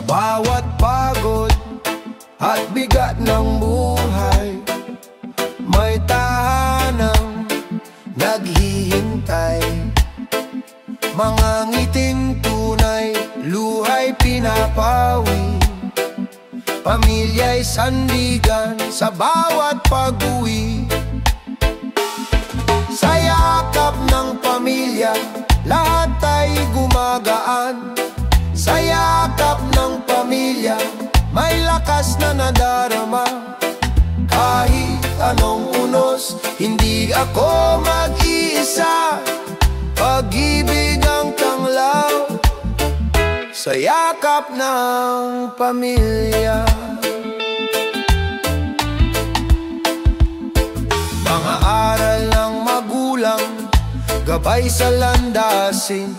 bawat pagod at bigat ng buhay, may tahanang naghihintay. Mga ngiting tunay, luha'y pinapawi, pamilya'y sandigan sa bawat pag-uwi. Sa yakap ng pamilya, lahat ay gumagaan. Sa yakap ng pamilya, may lakas na nadarama. Kahit anong unos, hindi ako mag-iisa. Pag-ibig ang tanglaw sa yakap ng pamilya. Mga aral ng magulang, gabay sa landasin.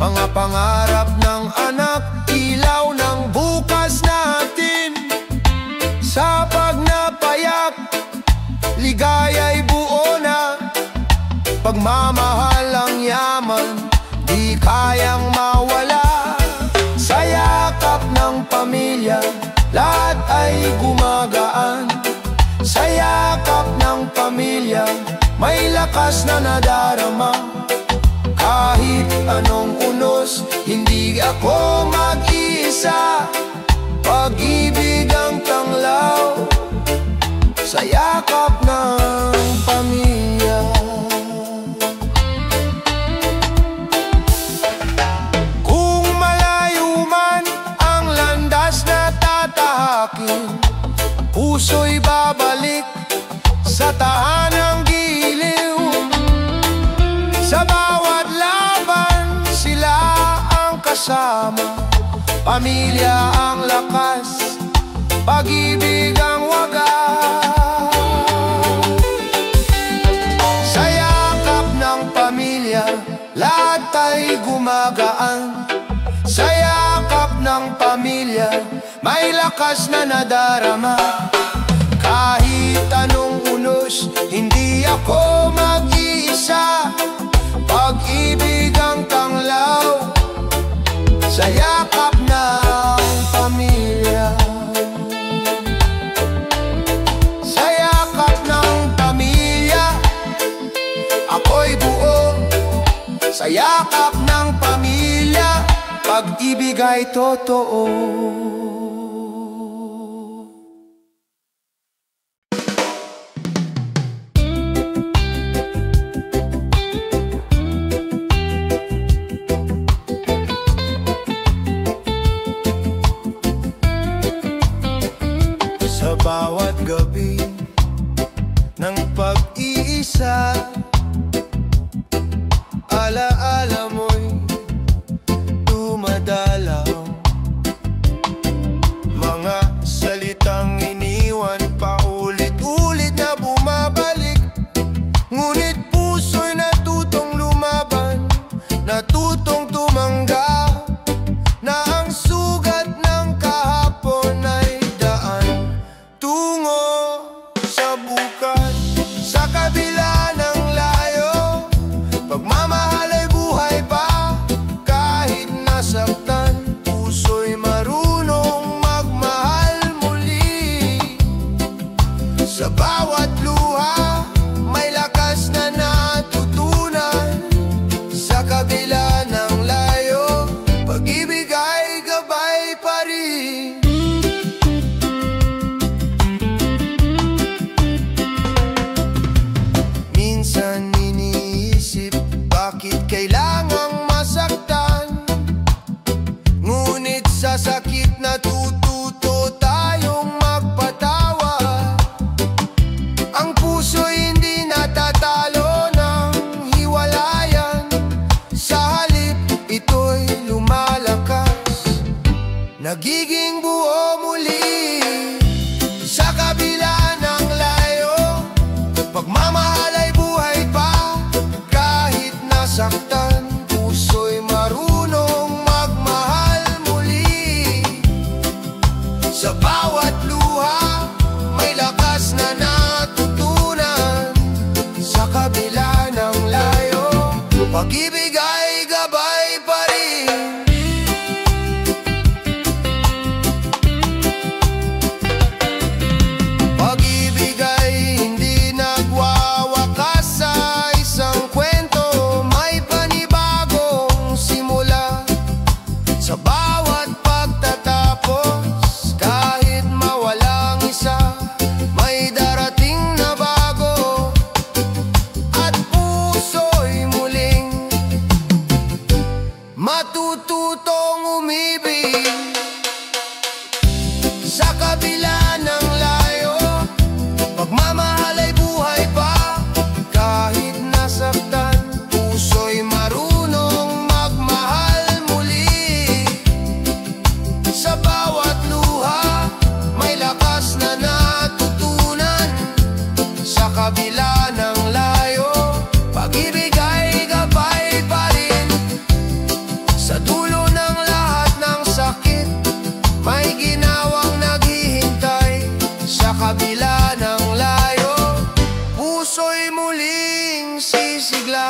Mga pangarap ng anak, ilaw ng bukas natin. Sa pagnapayak, ligaya'y buo na. Pagmamahal ang yaman, di kayang mawala. Sa yakap ng pamilya, lahat ay gumagaan. Sa yakap ng pamilya, may lakas na nadarama. Kahit anong unos, hindi ako mag-isa. Pag-ibig ang tanglaw sa yakap ng pamilya. Kung malayo man ang landas na tatahakin, puso'y babalik sa tahanang giliw. Sa bawat laban, sila ang kasama. Pamilya ang lakas, pag-ibig ang wagas. Sa yakap ng pamilya, lahat ay gumagaan. Sa yakap ng pamilya, may lakas na nadarama. Kahit anong unos, hindi ako mag-iisa. Pag-ibig ang tanglaw sa yakap ng pamilya. Sa yakap ng pamilya, ako'y buo. Sa yakap ng pamilya, pag-ibig ay totoo. Sa bawat gabi ng pag-iisa, alaala mo'y dumadalaw. Mga salitang iniwan paulit-ulit na bumabalik. Ngunit puso'y natutong lumaban, natutong tumanggap, na ang sugat ng kahapon ay daan tungo sa bukas. Sa kabila ng layo, pagmamahal ay buhay pa. Kahit nasaktan, puso'y marunong magmahal muli. Sa bawat luha, may lakas na natutunan. Sa kabila ng layo, pag-ibig ay gabay pa rin. Minsan iniisip, bakit kailangang masaktan? Ngunit sa sakit natututo tayong magpatawad. Ang puso'y hindi natatalo ng hiwalayan. Sa halip, ito'y lumalakas, nagiging buo muli. Sa kabila ng layo, pagmamahal ay buhay pa. Kahit nasaktan, puso'y marunong magmahal muli. Sa bawat luha, may lakas na natutunan. Sa kabila ng layo, pag-ibig ay gabay pa rin. kabila ng layo, pag-ibig ay gabay pa rin. Sa dulo ng lahat ng sakit, may ginawang naghihintay. Sa kabila ng layo, puso'y muling sisigla.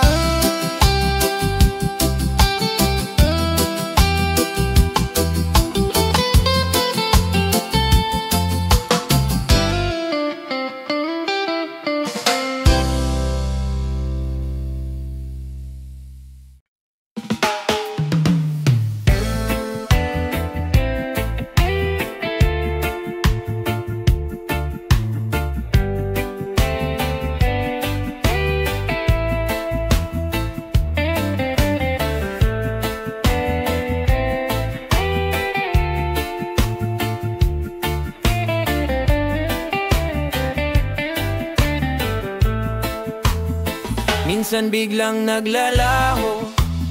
Minsan biglang naglalaho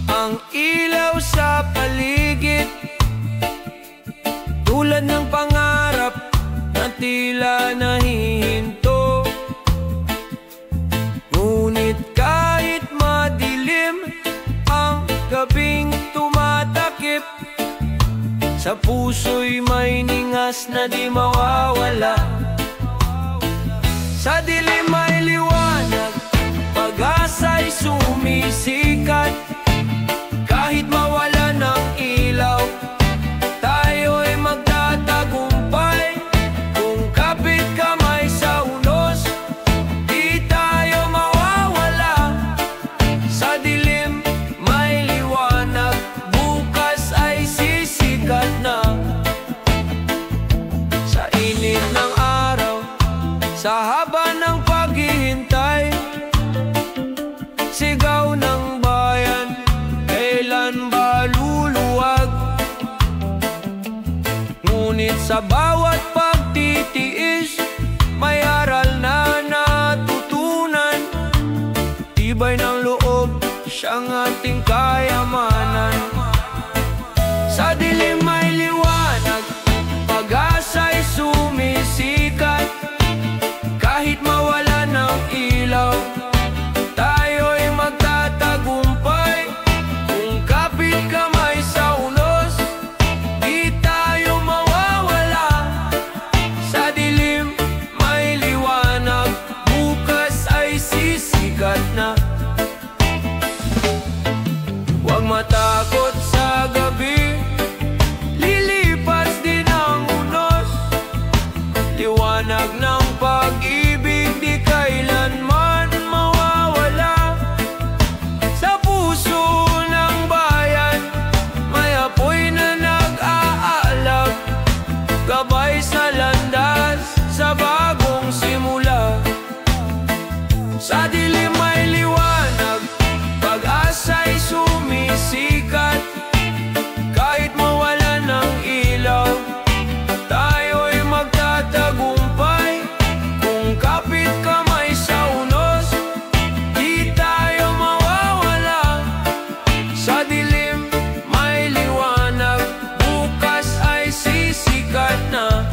ang ilaw sa paligid, tulad ng pangarap na tila nahihinto. Ngunit kahit madilim ang gabing tumatakip, sa puso'y may ningas na di mawawala. Sa dilim may liwanag, pag-asa'y sumisikat. Kahit mawala ng ilaw, tayo'y magtatagumpay. Kung kapit kamay sa unos, di tayo mawawala. Sa dilim may liwanag, bukas ay sisikat na. Sa init ng araw, sa haba ng paghihintay, sigaw ng bayan, kailan ba luluwag? Ngunit sa bawat pagtitiis, may aral na natutunan. Tibay ng loob, siyang ating kayamanan. Sa dilim may liwanag, pag-asa'y sumisikat. Kahit mawala ng ilaw, tayo'y magtatagumpay. Kung kapit kamay sa unos, di tayo mawawala. Sa dilim may liwanag, bukas ay sisikat na. Huwag matakot sa gabi, lilipas din ang unos. Liwanag ng pag-ibig di kailanman mawawala. Sa puso ng bayan, may apoy na nag-aalag, gabay sa landas, sa bagong simula. Sa dilim may liwanag, pag-asa'y sumisikat. Kahit mawala ng ilaw, tayo'y magtatagumpay. Kung kapit kamay sa unos, di tayo mawawala. Sa dilim may liwanag, bukas ay sisikat na.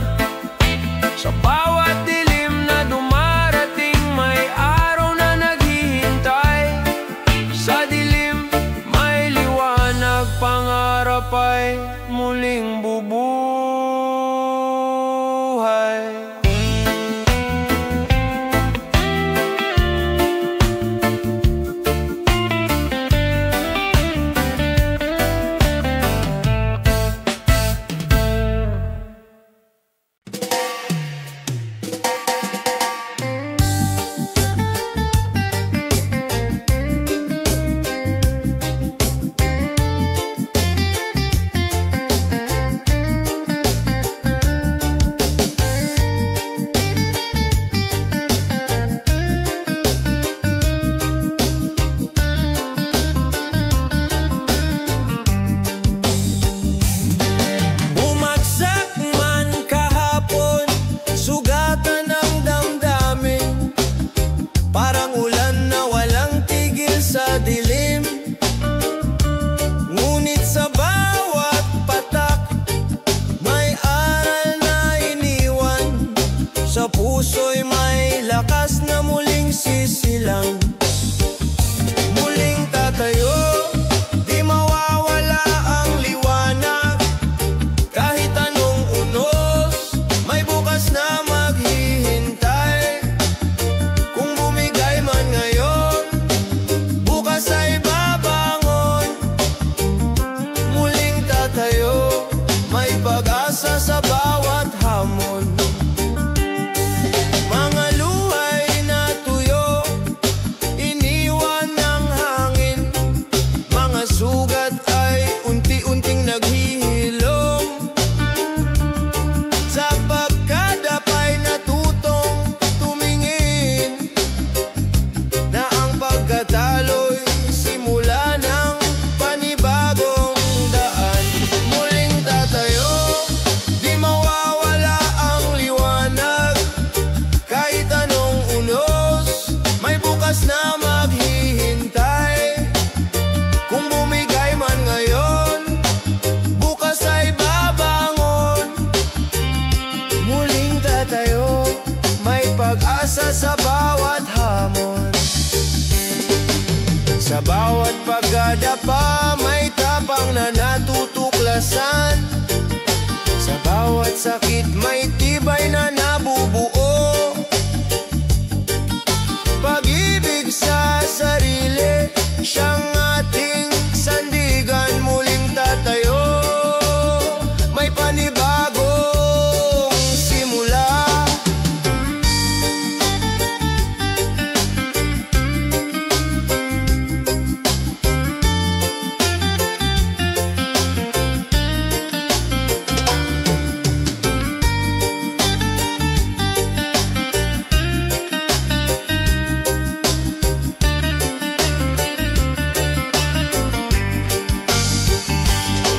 Sa bawat dilim na dumarating, may araw na naghihintay. Sa dilim may liwanag, pangarap ay muling bubuhay. nagsisilang. Muling tatayo, di mawawala ang liwanag. Kahit anong unos, may bukas na maghihintay. Kung bumigay man ngayon, bukas ay babangon. Muling tatayo, may pag-asa sa bawat hamon. Mga luhay na tuyo, iniwan ng hangin. Mga sugat ay unti-unting naghihilom. Sa pagkadapay natutong tumingin na ang pagkatalo'y simula ng panibagong daan. Muling tatayo, di mawawala ang liwanag. Kahit anong unos, may bukas na maghihintay. Kung bumigay man ngayon, bukas ay babangon. Muling tatayo, may pag-asa sa bawat hamon. Sa bawat pagdadapa, may tapang na natutuklasan. Sa bawat sakit, may tibay na nabubuo. Pag-ibig sa sarili, siyang ating sandigan. Muling tatayo, may panibagong simula.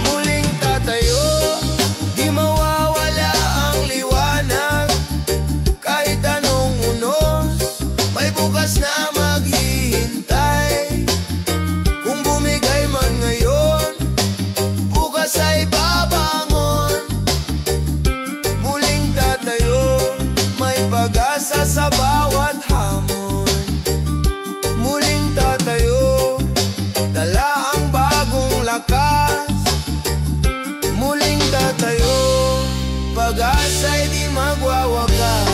Muling tatayo, di mawawala ang liwanag. Kahit anong unos, may bukas na maghihintay. Kung bumigay man ngayon, bukas ay babangon. Muling tatayo, may pag-asa sa bawat hamon. Muling tatayo, dala ang bagong lakas. Muling tatayo, pag-asa'y di magwawakas.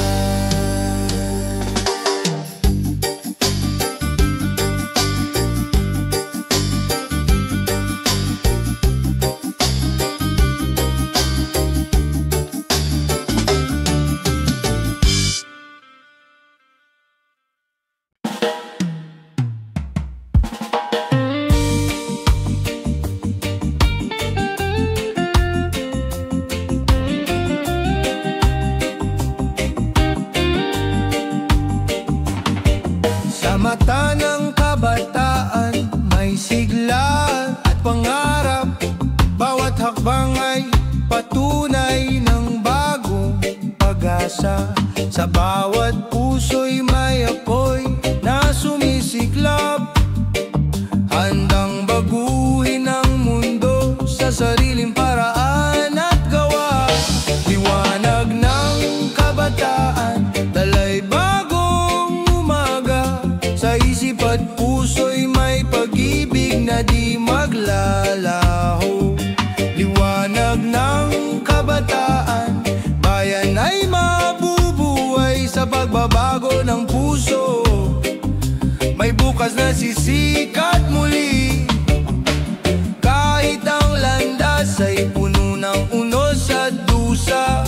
Sa mata ng kabataan, may sigla at pangarap. Bawat hakbang ay patunay ng bagong pag-asa. Sa bawat puso'y may apoy na sumisiklab. Handang baguhin ang mundo sa sariling paraan at gawa. Liwanag ng kabataan, dalay bagong umaga. Sa isip at puso'y may pag-ibig na di maglalaho. Liwanag ng kabataan, bayan ay mabubuhay sa pagbabago ng puso. May bukas na sisikat muli. Kahit ang landas ay puno ng unos at dusa,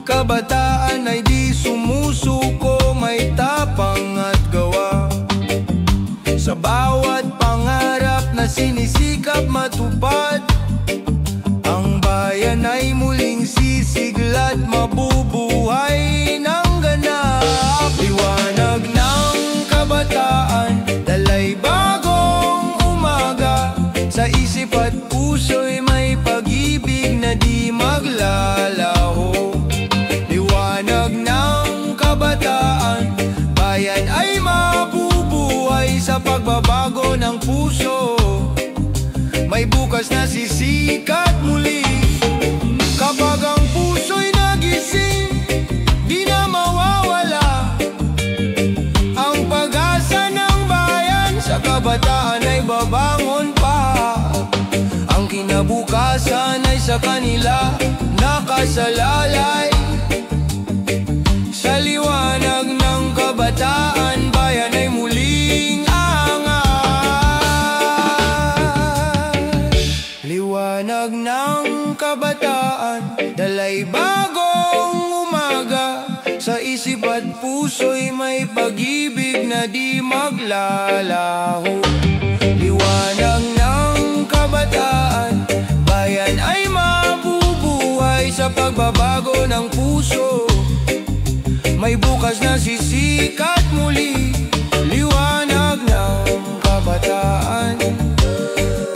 kabataan ay di sumusuko, may tapang at gawa. Sa bawat pangarap na sinisikap matupad, ang bayan ay muling sisiglat, mabubuhay ng ganap. Liwanag ng kabataan, dalay bagong umaga. Sa isip at puso'y may pag-ibig na di maglalaho. Liwanag ng kabataan, bayan ay mabubuhay sa pagbabago ng puso. May bukas na sisikat muli. Kapag ang puso'y nagising, di na mawawala ang babangon pa. Ang kinabukasan ay sa kanila nakasalalay. Sa liwanag ng kabataan, bayan ay muling angat. Liwanag ng kabataan, dalay bagong umaga. Sa isip at puso'y may pag-ibig na di maglalaho. Liwanag ng kabataan, bayan ay mabubuhay sa pagbabago ng puso. May bukas na sisikat muli. Liwanag ng kabataan,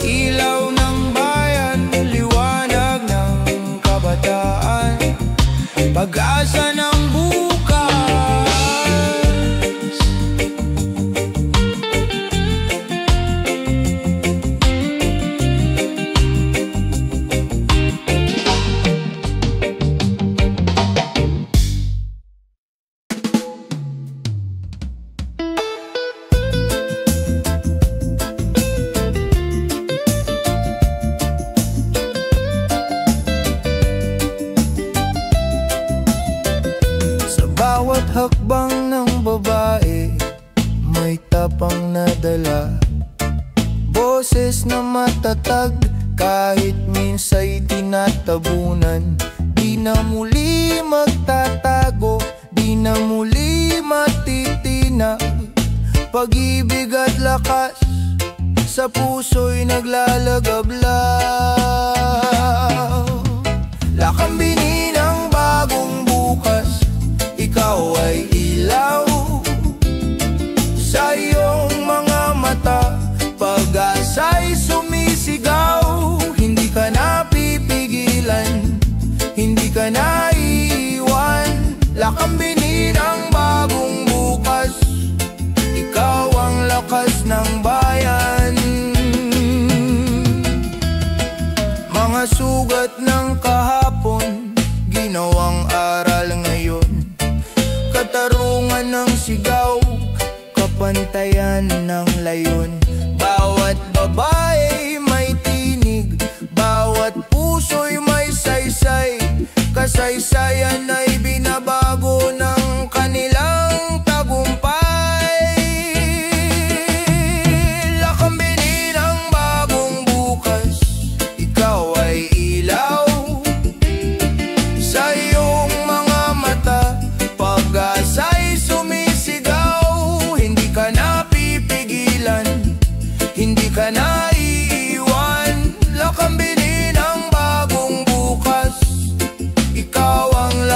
ilaw ng bayan. Liwanag ng kabataan, pag-asa ng bukas. Bawat hakbang ng babae may tapang na dala, boses na matatag kahit minsa'y tinatabunan. Di na muli magtatago, di na muli matitinag. Pag-ibig at lakas sa puso'y naglalagablaw. Lakambinin ang bagong bukas, ikaw ay ilaw sa iyong mga mata. Pag-asa'y sumisigaw, hindi ka na pipigilan, hindi ka na iiwan. Lakambinin ang bagong bukas, ikaw ang lakas ng bayan. Mga sugat ng kahapon, ginawang aral ngayon. Katarungan ng sigaw, kapantayan ng layon. Bawat babae may tinig, bawat puso'y may saysay. Kasaysayan ay binabago ng kanilang tagumpay. Lakambinin ang bagong bukas, ikaw ay ilaw sa iyong mga mata. Pag-asa'y sumisigaw, hindi ka na pipigilan, hindi ka na iiwan. Lakambinin ang bagong bukas, ikaw ang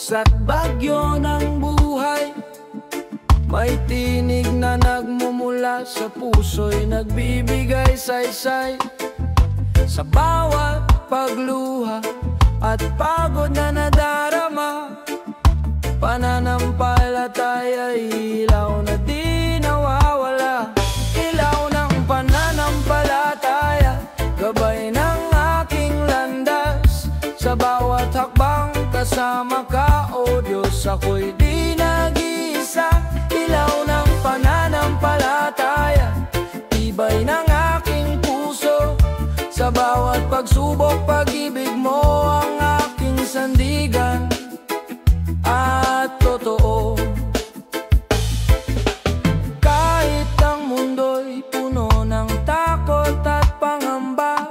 Bawat bagyo ng buhay, may tinig na nagmumula sa puso'y nagbibigay saysay. Sa bawat pagluha at pagod na nadarama, pananampalataya, ilaw na di nawawala. Ilaw ng pananampalataya, gabay ng aking landas. Sa bawat hakbang kasama ka, o Diyos, ako'y di nag-iisa. Ilaw ng pananampalataya, tibay ng aking puso. Sa bawat pagsubok, pag-ibig mo ang aking sandigan at totoo. Kahit ang mundo'y puno ng takot at pangamba,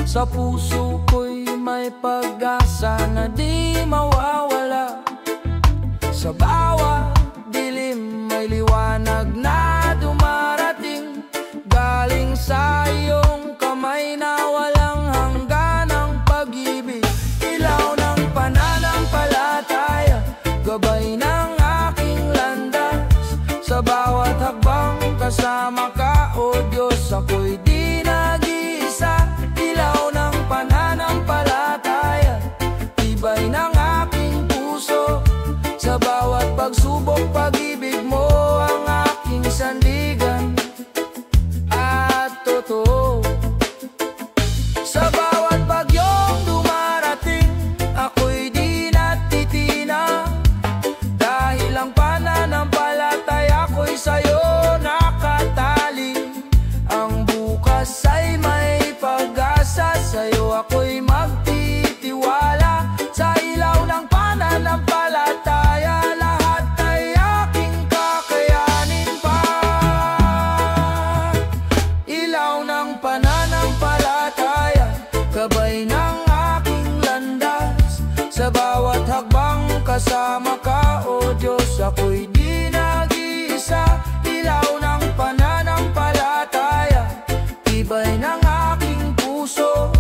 sa puso ko'y may pag-asa na di mawawala. Sa bawat dilim may liwanag na dumarating, galing sa iyong kamay na walang hangganang pag-ibig. Ilaw ng pananampalataya, gabay ng aking landas. Sa bawat hakbang kasama ka, o Diyos, ako'y di nag-iisa. Ilaw ng pananampalataya, tibay ng aking puso. Sa bawat pagsubok, pag-ibig mo ang aking sandigan at totoo. Sa bawat bagyong dumarating, ako'y di natitina, dahil ang pananampalataya ko'y sa'yo nakatali. Ang bukas ay may pag-asa, sa'yo ako'y magtitiwala. Sa ilaw ng pananampalataya, lahat ay aking kakayanin pa. Ilaw ng pananampalataya, gabay ng aking landas. Sa bawat hakbang kasama ka, o Diyos, ako'y di nag-iisa. Ilaw ng pananampalataya, tibay ng aking puso.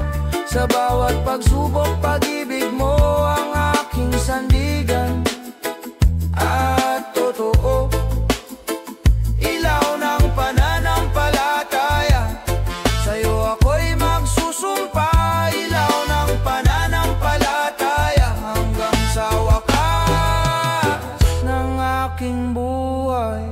Sa bawat pagsubok, pag-ibig mo ang aking sandigan at totoo. Ilaw ng pananampalataya, sa'yo ako'y magsusumpa. Ilaw ng pananampalataya, hanggang sa wakas ng aking buhay.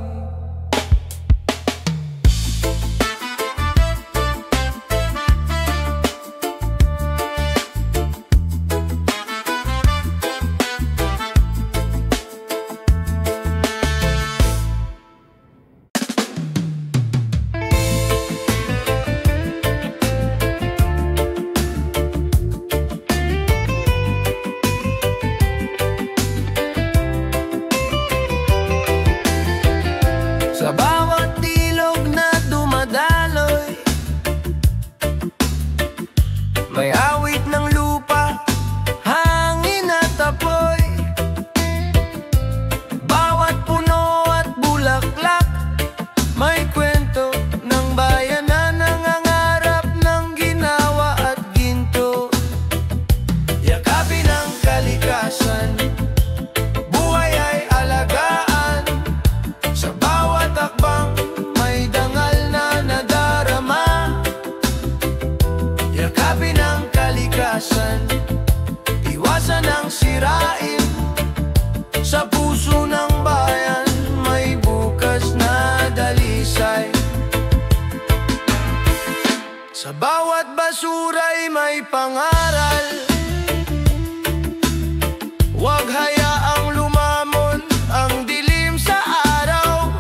Sa bawat ilog na dumadaloy, may awit ng lupa, hangin at apoy. Bawat puno at bulaklak, may kwento ng bayan na nangangarap ng ginawa at ginto. Yakapin ang kalikasan, buhay ay alagaan. Sa bawat takbang may dangal na nadarama. Yakapin ang kalikasan, iwasan ang sirain. Sa puso ng bayan may bukas na dalisay. Sa bawat basura'y may pangaral, huwag hayaang lumamon ang dilim sa araw.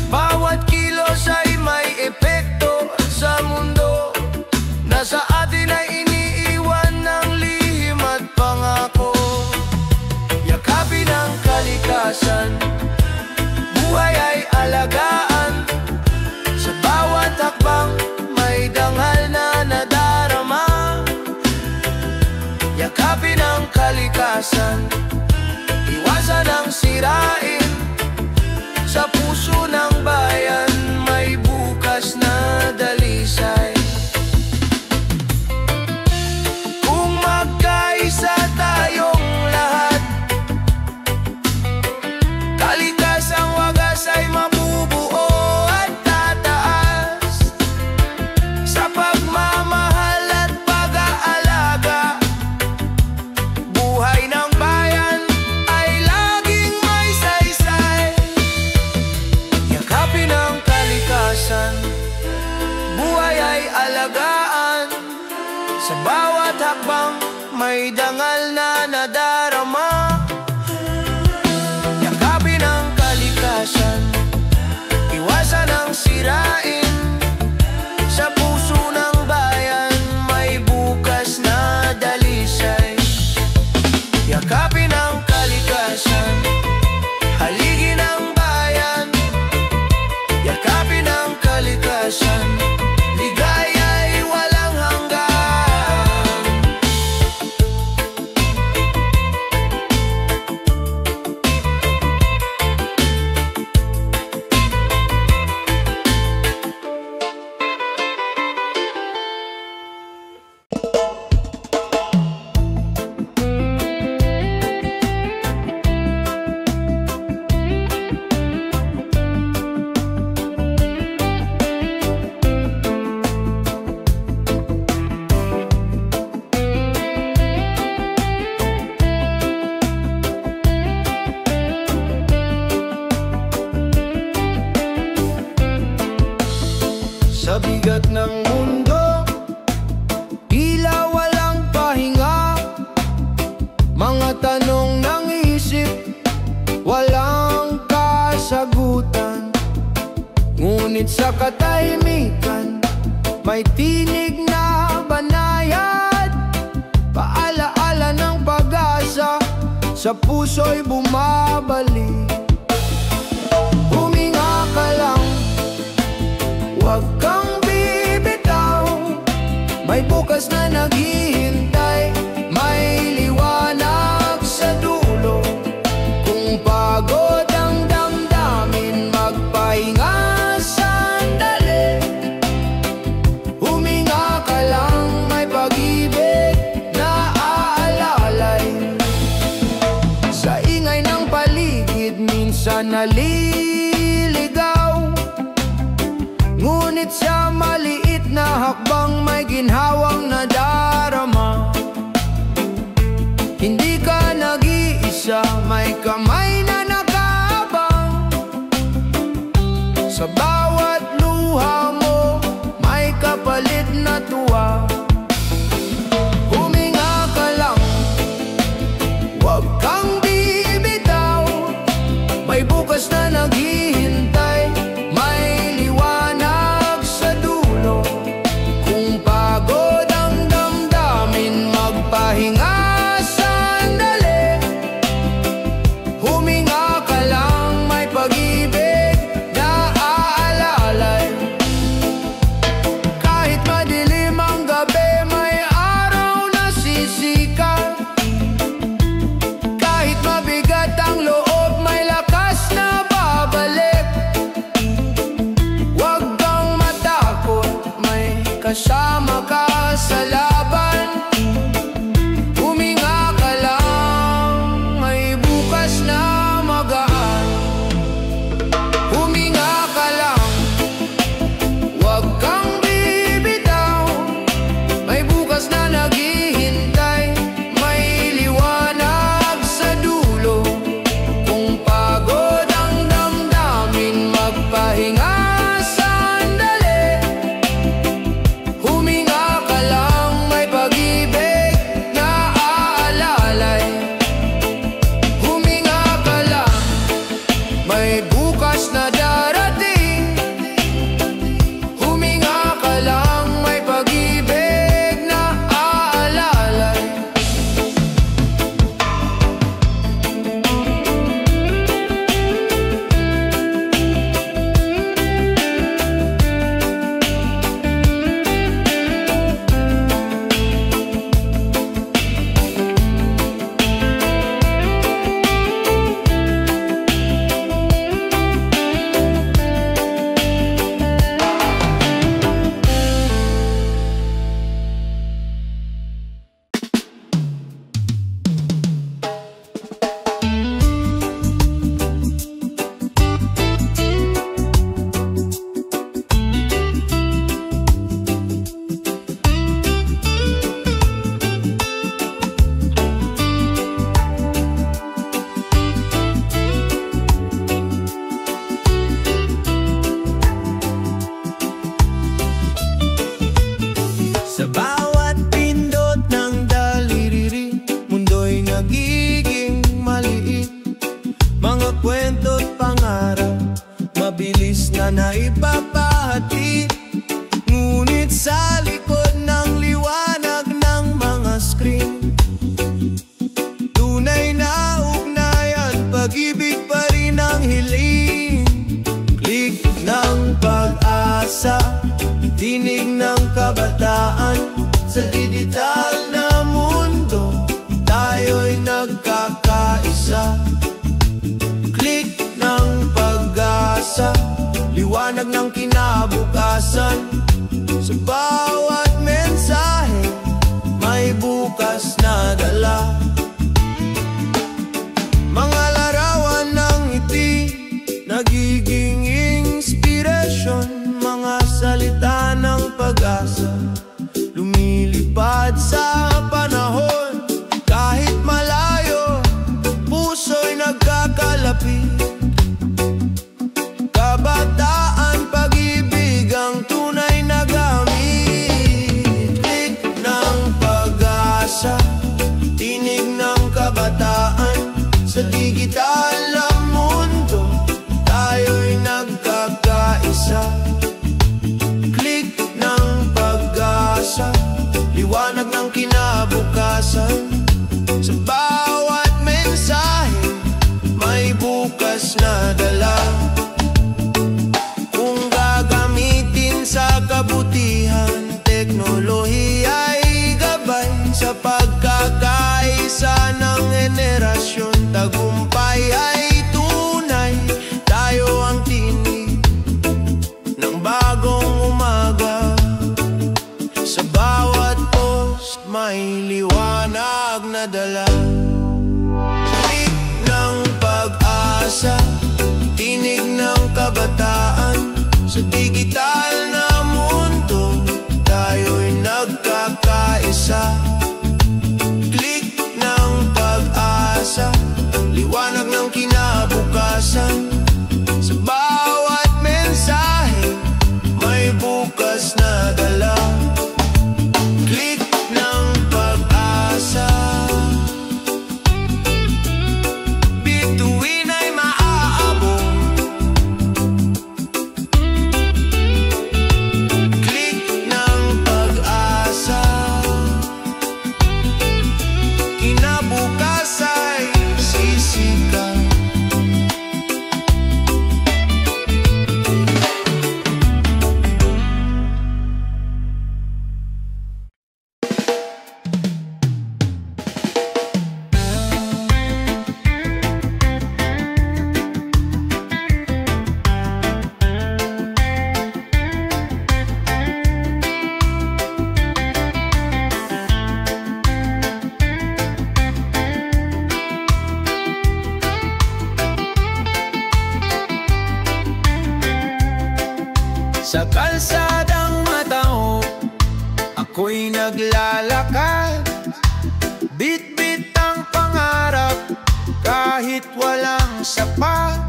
Bawat kilos ay may epekto sa mundo, na sa atin ay iniiwan ng lihim at pangako. Yakapin ang kalikasan, buhay ay alagaan. Sa bawat hakbang may dangal na nadarama. Yakapin ang kalikasan, iwasan ang sirain. Sa puso ng bayan may bukas na dalisay. Kung magkaisa tayo, Sa bawat hakbang may dangal na nadarama. Yakapin ang kalikasan, iwasan ang sirain. Sa puso ng bayan may bukas na dalisay. Yakapin ang kalikasan, haligin ang bayan. Yakapin ang kalikasan, ligaya'y walang hanggan. Sa bigat ng mundo, tila walang pahinga. Mga tanong ng isip, walang kasagutan. Ngunit sa katahimikan, may tinig na banayad. Paalaala ng pag-asa, sa puso'y bumabalik. Huminga ka lang, huwag kang bibitaw. May bukas na naghihintay, may liwanag sa dulo. Kung pagod ang damdamin, magpahinga sandali. Huminga ka lang, may pag-ibig na aalalay. Sa ingay ng paligid, minsan naliligaw. Ngunit sa maliit na hakbang may ginhawang nadarama. Hindi ka nag-iisa, may kamay na nakaabang. Sa bawat luha mo, may kapalit na tuwa. Huminga ka lang, huwag kang bibitaw. May bukas na naghihintay, may liwanag sa dulo. Kung pagod ang damdamin, magpahinga sandali. Huminga ka lang, may pag-ibig na aalalay. Kahit madilim ang gabi, may araw na sisikat. Kahit mabigat ang loob, may lakas na babalik. Huwag kang matakot, may kasama ka sa laban. Huminga ka lang, may bukas na magaan. Huminga ka lang, huwag kang bibitaw. May bukas na naghihintay, may liwanag sa dulo. Kung pagod ang damdamin, magpahinga sandali. Huminga nagpapahatid. Ngunit sa likod ng liwanag ng mga screen, tunay na ugnayan, pag-ibig pa rin ang hiling. Click ng pag-asa, tinig ng kabataan. Sa digital na mundo, tayo'y nagkakaisa. Click ng pag-asa, liwanag ng kinabukasan. Sa bawat mensahe, may bukas na dala. Mga larawan ng ngiti, nagiging inspirasyon. Mga salita ng pag-asa, lumilipad sa panahon. Kahit malayo, puso'y nagkakalapit. Kabataan, pag-ibig ang tunay na gamit. Click ng pag-asa, tinig ng kabataan. Sa digital na mundo, tayo'y nagkakaisa. Click ng pag-asa, liwanag ng kinabukasan. Sa bawat mensahe, may bukas na dala. Kung gagamitin sa kabutihan, teknolohiya'y gabay. Sa pagkakaisa ng henerasyon, tagumpay ay tunay. Tayo ang tinig ng bagong umaga. Sa bawat post, may liwanag na dala. Click ng pag-asa, tinig ng kabataan. Sa digital na mundo, tayo'y nagkakaisa. Click ng pag-asa, liwanag ng kinabukasan. Sa bawat mensahe, may bukas na dala. Click ng pag-asa, bituin ay maaabong. Click ng pag-asa, kinabukas ay sisikat. Sa kalsadang matao, ako'y naglalakad. Bit-bit ang pangarap, kahit walang sapat.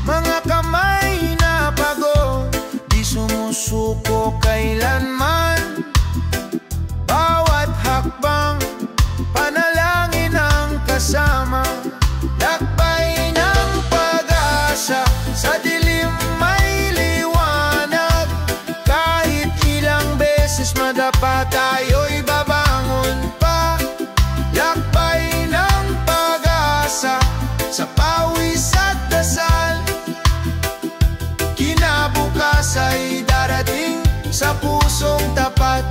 Mga kamay na pagod, di sumusuko kailanman. Bawat hakbang, panalangin ang kasama. Lakbay ng pag-asa, sa dilim may liwanag. Kahit ilang beses madapa, tayo'y babangon pa. Lakbay ng pag-asa, sa pawis at dasal. Kinabukas ay darating sa pusong tapat.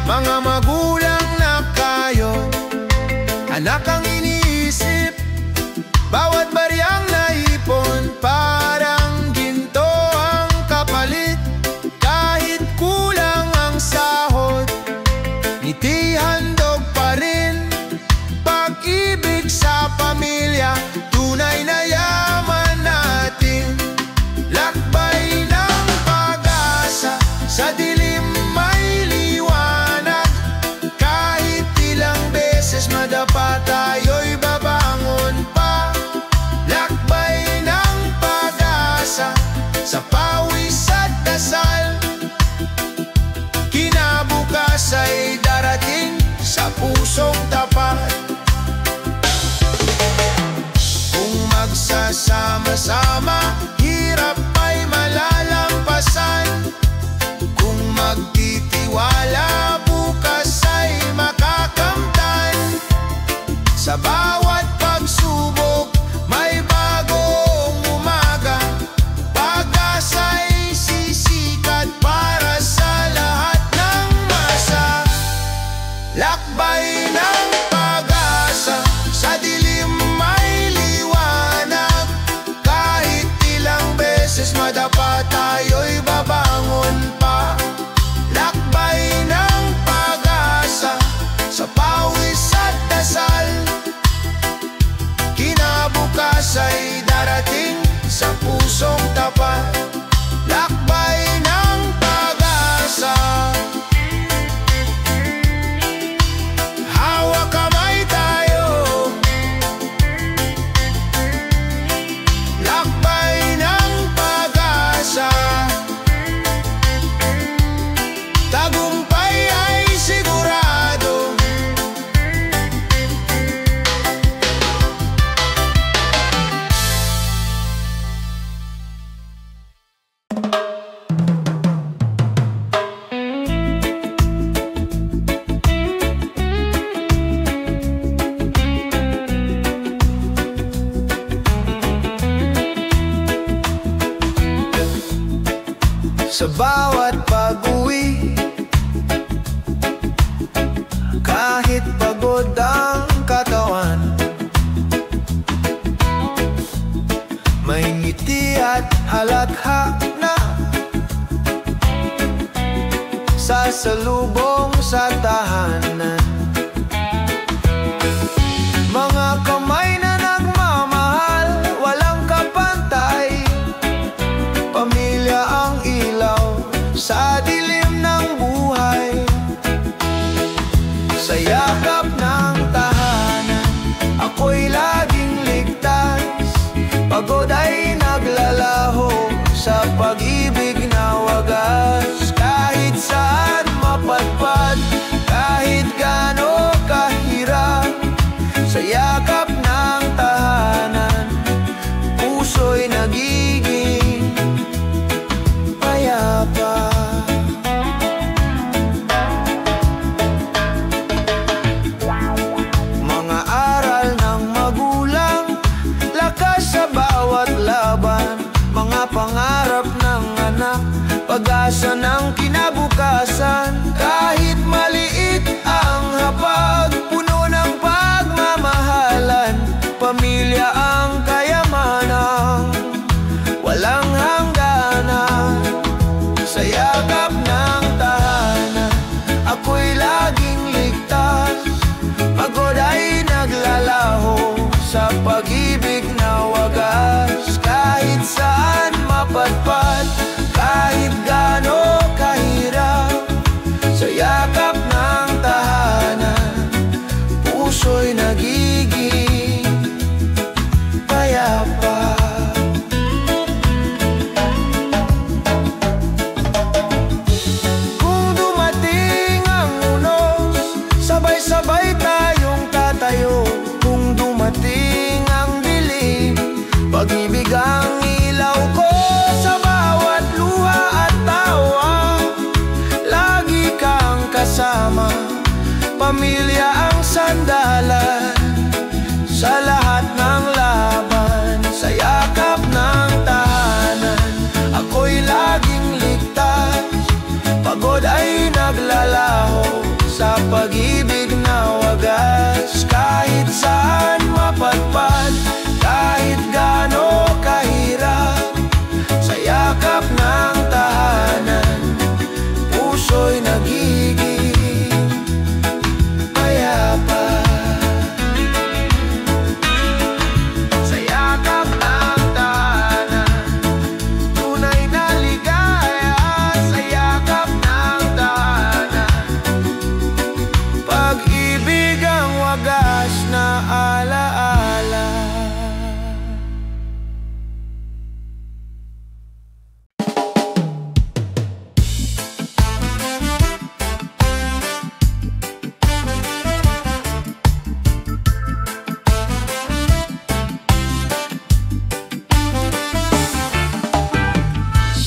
Mga magulang na kayo, anak ang iniisip. Bawat baryang naipon, parang ginto ang kapalit. Kahit kulang ang sahod, ngiti handog pa rin. Pag-ibig sa pamilya, tunay na yaman natin. Lakbay ng pag-asa, sa dilim may liwanag. Kahit ilang beses madapa, tayo'y babangon pa. Lakbay ng pag-asa, sa pawis at dasal. Kinabukas ay darating sa pusong tapat. Kung magsasama-sama, hirap ay malalampasan. sa bawat pag-uwi. Kahit pagod ang katawan, may ngiti at halatha na sasalubong sa tahanan. Mga kamay na nagmamahal, walang kapantay. Pamilya ang ilaw sa dilim ng buhay. Sa yakap ng tahanan, ako'y laging ligtas. Pagod ay naglalaho sa pag-ibig na wagas. Kahit saan mapadpad, kahit gaano kahirap, sa yakap ng tahanan, puso'y nagiging payapa. Mga aral ng magulang, lakas sa bawat laban. Mga pangarap ng anak, pag-asa ng kinabukasan. Kahit maliit ang hapag, puno ng pagmamahalan. Pamilya ang kayamanan, walang hangganan. Sa yakap ng tahanan, ako'y laging ligtas. Pagod ay naglalaho sa pag-ibig na wagas. Kahit saan mapadpad, kahit gaano kahirap, sa yakap ng tahanan, puso'y nagiging payapa. Kung dumating ang unos, sabay-sabay tayong tatayo. Kung dumating ang dilim, pag-ibig ang ilaw ko. Sa bawat luha at tawa, lagi kang kasama. Pamilya ang sandalan sa lahat ng laban. Sa yakap ng tahanan, ako'y laging ligtas. Pagod ay naglalaho sa pag-ibig na wagas. Kahit saan mapadpad, kahit gaano kahirap, sa yakap ng tahanan, puso'y nagiging payapa. Sa yakap ng tahanan, tunay na ligaya. Sa yakap ng tahanan, pag-ibig ang wagas na alaala.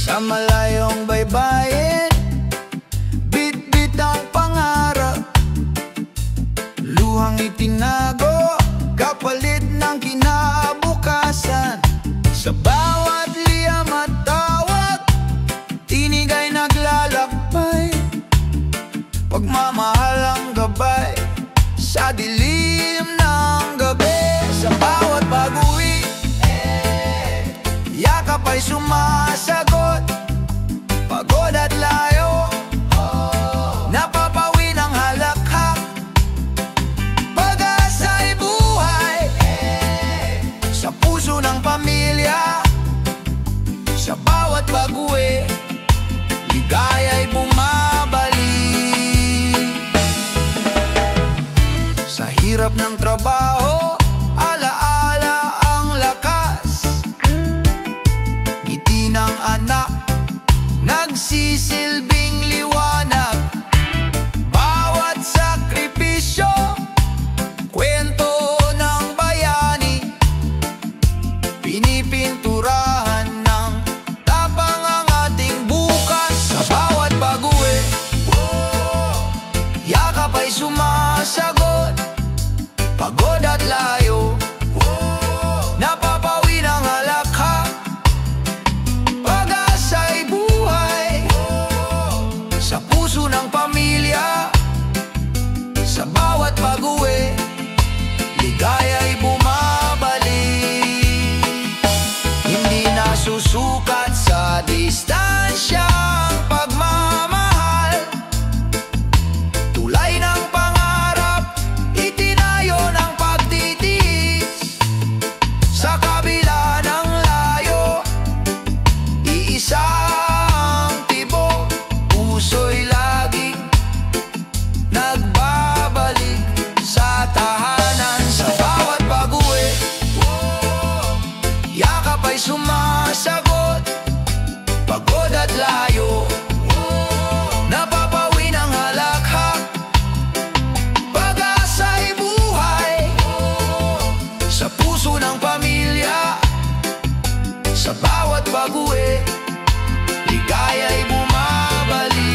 Sa malayong baybayin, bit-bit ang pangarap. Luhang itinago, kapalit ng kinabukasan. Sa bawat liyam at tawag, tinig ay naglalakbay. Pagmamahal ang gabay sa dilim ng gabi. Sa bawat pag-uwi, yakap ay sumasagot. Pagod at layo, napapawi ng halakhak. Pag-asa'y buhay sa puso ng pamilya. Sa bawat pag-uwi, ligaya'y bumabalik. Sa hirap ng trabaho, alaala ang lakas. Ngiti ng anak, nagsisilbing liwanag. Bawat sakripisyo, kwento ng bayani. Pinipinturahan ng tapang ang ating bukas. Sa bawat pag-uwi, yakap ay sumasagot. Pagod at layo, napapawi ng halakhak. Pag-asa'y buhay layo, napapawi ng halakhak, pag-asa'y buhay sa puso ng pamilya. Sa bawat pag-uwi, ligaya'y bumabalik.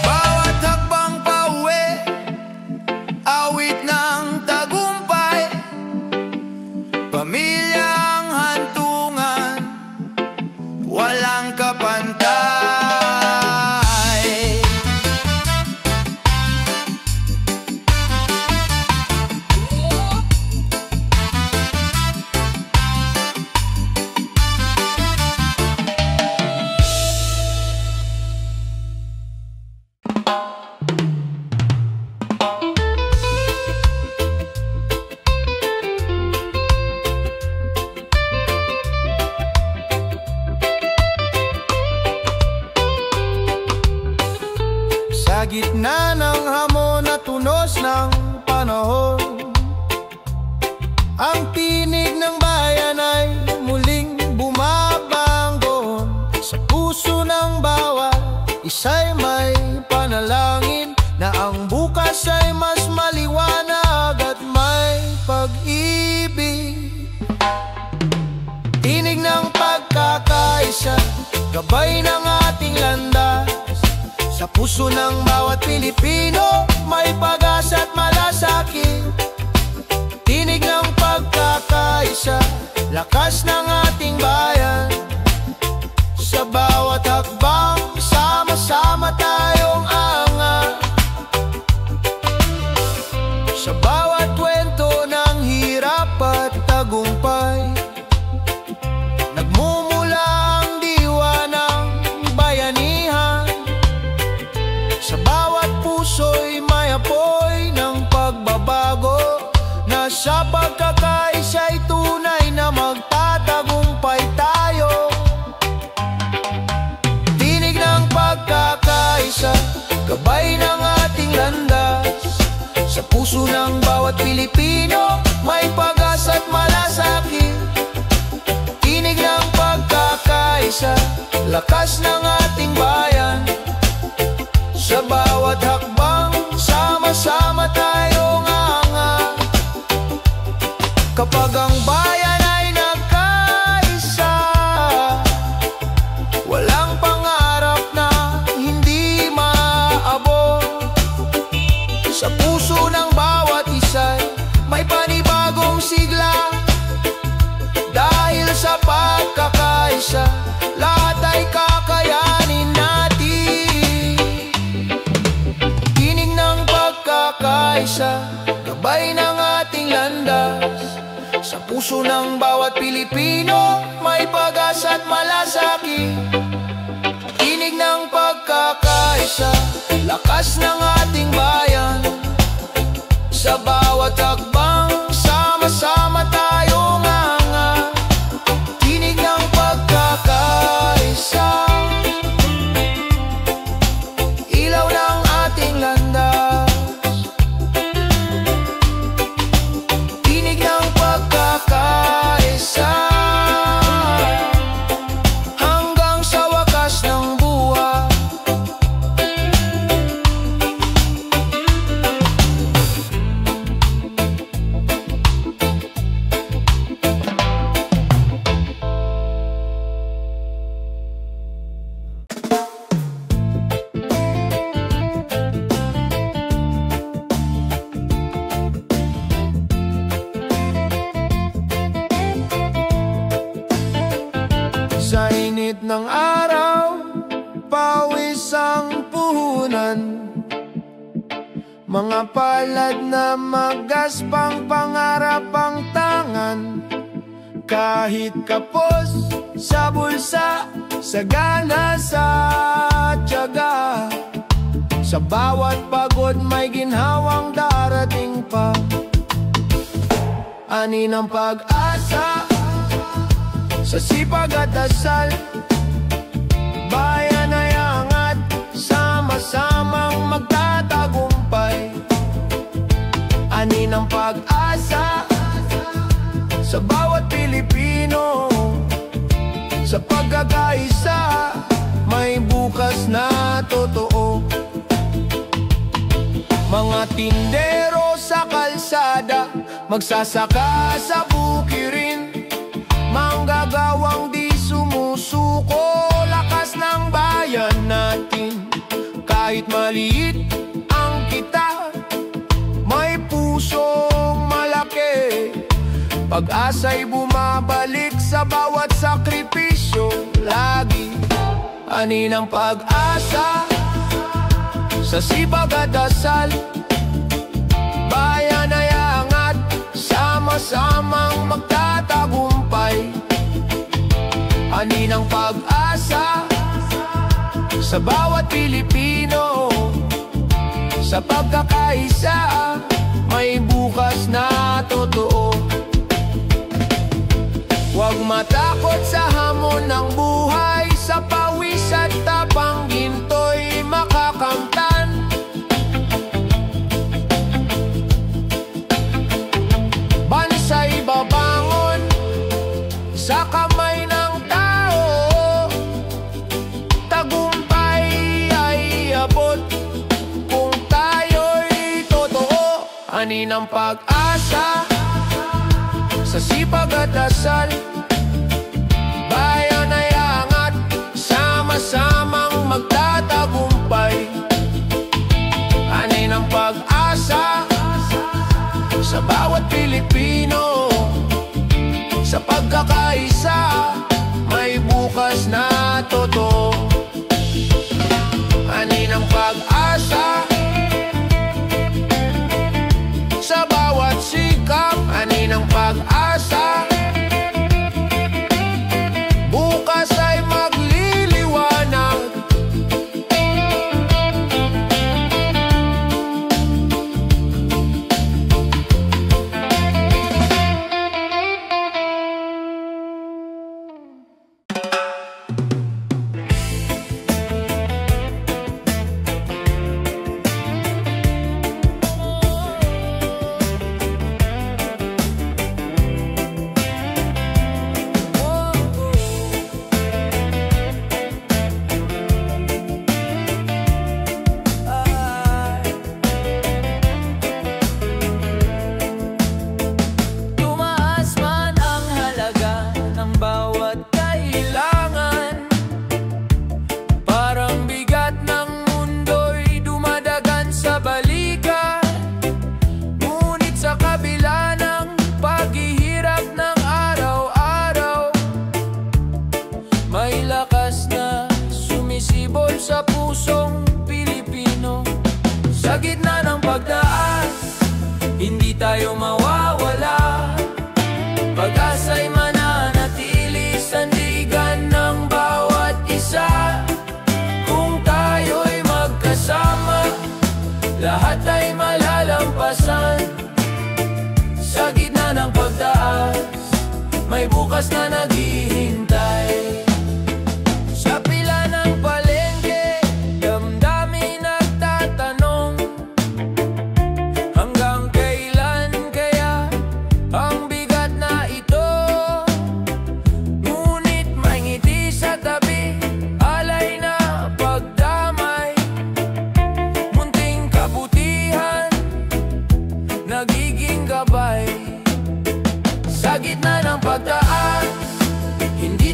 Bawat hakbang pauwi, awit ng tagumpay, pamilyang hantungan, walang kapantay. Sa gitna ng hamon at tunos ng panahon, ang tinig ng bayan ay muling bumabangon. Sa puso ng bawat isa'y may panalangin na ang bukas ay mas maliwanag at may pag-ibig. Tinig ng pagkakaisa, gabay ng ating landas. Sa puso ng bawat Pilipino, may pag-asa at malasakit. Tinig ng pagkakaisa, lakas ng ating bayan. Sa bawat hakbang, sama-sama tayong angat. Sa bawat kwento ng hirap at tagumpay, nagmumula ang diwa ng bayanihan. Sa bawat puso'y may apoy ng pagbabago, na sa pagkakaisa'y tunay na magtatagumpay tayo. Tinig ng pagkakaisa, gabay ng ating landas. Sa puso ng bawat Pilipino, may pag-asa at malasakit. Tinig ng pagkakaisa, lakas ng ating bayan. Sa bawat hakbang, sama-sama tayong angat. Kapag ang bayan ay nagkaisa, walang pangarap na hindi maabot. Sa puso ng bawat isa'y may panibagong sigla. Dahil sa pagkakaisa, lahat ay kakayanin natin. Tinig ng pagkakaisa, gabay ng ating landas. Sa puso ng bawat Pilipino, may pag-asa at malasakit. Tinig ng pagkakaisa, lakas ng ating bayan. Sa bawat hakbang, sama-sama tayong angat. Tinig ng pagkakaisa, ilaw ng ating landas. Tinig ng pagkakaisa, hanggang sa wakas ng buhay. Sa init ng araw, pawis ang puhunan. Mga palad na magaspang pangarap ang tangan. Kahit kapos sa bulsa, sagana sa tiyaga. Sa bawat pagod may ginhawang darating pa. Ani ng pag-asa sa sipag at dasal, bayan ay ang totoo. Mga tindero sa kalsada, magsasaka sa bukirin, manggagawang di sumusuko, lakas ng bayan natin. Kahit maliit ang kita, may pusong malaki. Pag-asa'y bumabalik sa bawat sakripisyo. Lagi ani ng pag-asa sa sipag at dasal. Bayan ay angat, sama-samang magtatagumpay. Ani ng pag-asa sa bawat Pilipino. Sa pagkakaisa, may bukas na totoo. Huwag matakot sa hamon ng buhay, sa pawis at tapang ginto'y makakamtan. Bansa'y babangon sa kamay ng tao, tagumpay ay abot kung tayo'y totoo. Ani ng pag-asa sa sipag at dasal. Bayan ay angat, sama-samang magtatagumpay. Ani ng pag-asa sa bawat Pilipino. Sa pagkakaisa, may bukas na totoo. Ani ng pag-asa sa bawat sikap. Ani ng pag-asa, bukas ay magliliwanag. Sa pusong Pilipino, sa gitna ng pagtaas, hindi tayo mawawala. Pag-asa'y mananatili, sandigan ng bawat isa. Kung tayo'y magkasama, lahat ay malalampasan. Sa gitna ng pagtaas, may bukas na naghihintay. Nagiging gabay sa gitna ng pagtaas, hindi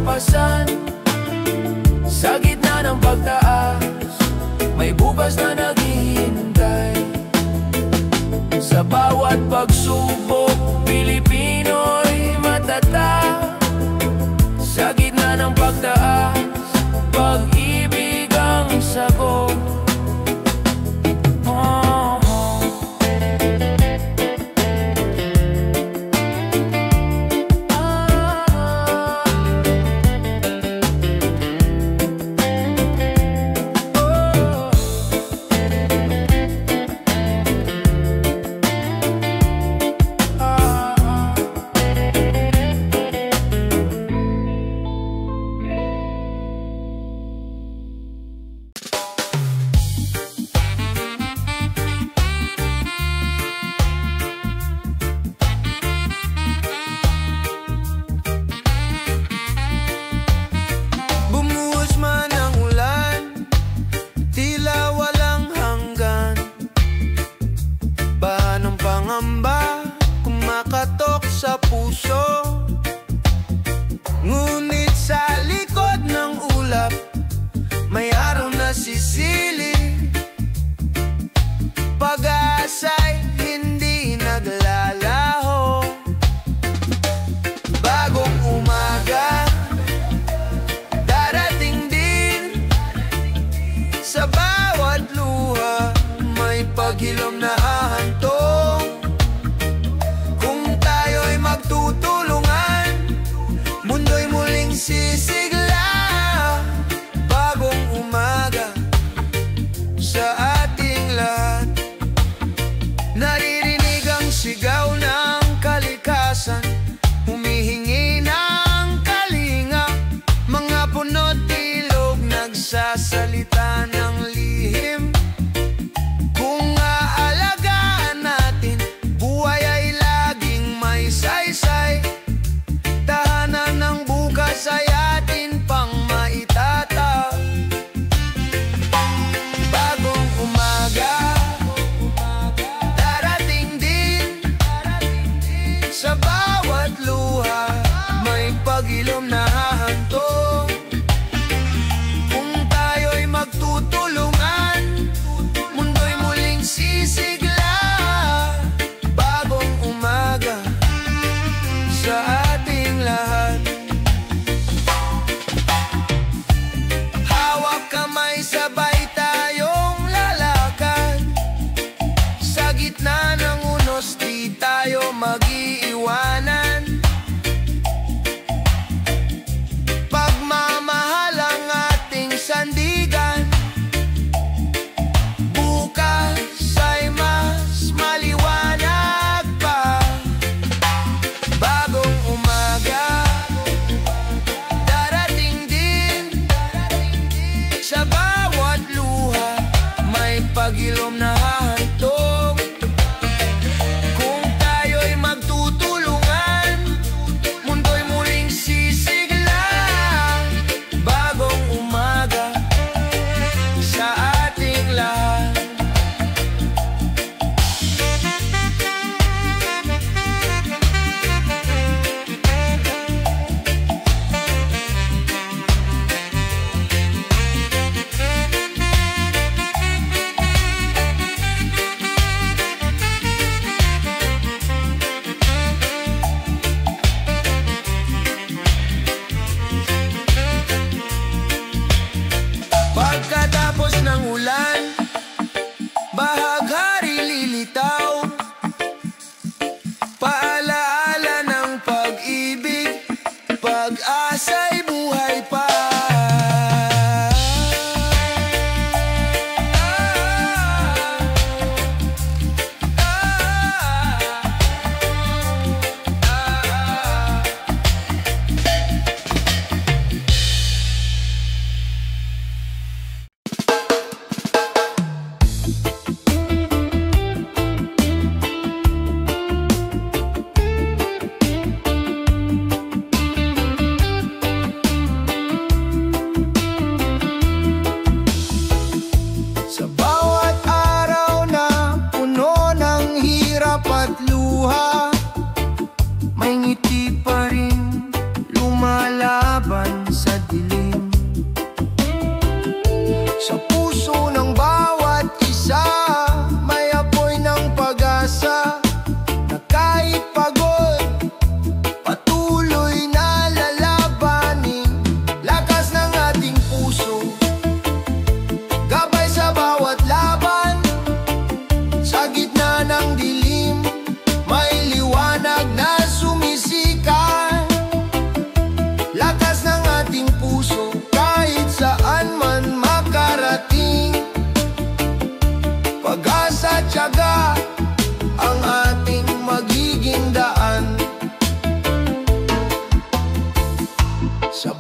kalampasan. Sa gitna ng pagtaas, may bukas na naghihintay. Sa bawat pagsubok, Pilipino'y matatag. Sa gitna ng pagtaas, pag-ibig ang sagot. Kumakatok sa puso, ngunit sa likod ng ulap may araw na sisilip. Pag-asa'y hindi naglalaho. Bagong umaga darating din. Sa bawat luha may paghilom na hahantong. Magtutulungan, mundo'y muling sisigla. Bagong umaga sa ating lahat. Naririnig ang sigaw ng kalikasan, humihingi ng kalinga. Mga puno't ilog nagsasalita ng lihim. Kung aalagaan natin, buhay ay laging may saysay. Tahanan ng bukas ay atin pang maitatag. Bagong umaga darating din. Sa bawat luha may pag-ilom na hahantong. Kung tayo'y magtutulungan,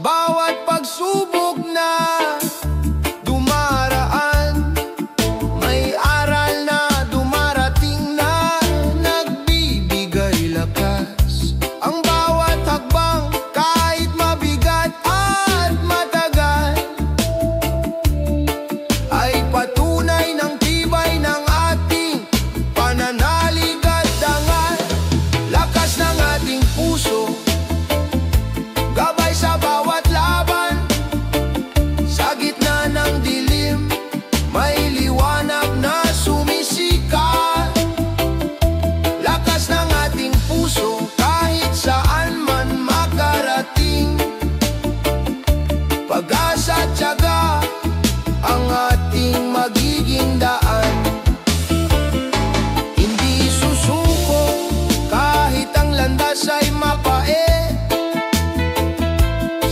bawat pagsubok na dumaraan, may aral na dumarating na nagbibigay lakas. Ang bawat hakbang kahit mabigat at matagal ay patunay ng tibay ng ating pananalig at dangal. Lakas ng ating puso, gabay sa bawat laban. Sa gitna ng dilim, may liwanag na sumisikat. Lakas ng ating puso, kahit saan man makarating. Pag-asa at tiyaga ang ating magiging daan. Hindi susuko kahit ang landas ay mapait.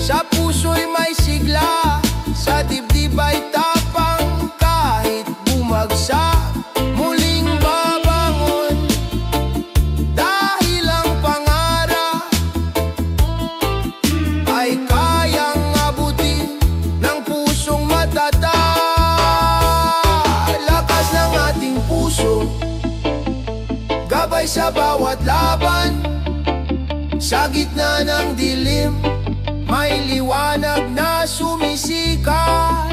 Sa puso'y may sigla, sa dibdib ay tapang. Kahit bumagsak, muling babangon. Dahil ang pangarap ay kayang abutin ng pusong matatag. Lakas ng ating puso, gabay sa bawat laban. Sa gitna ng dilim, may liwanag na sumisikat.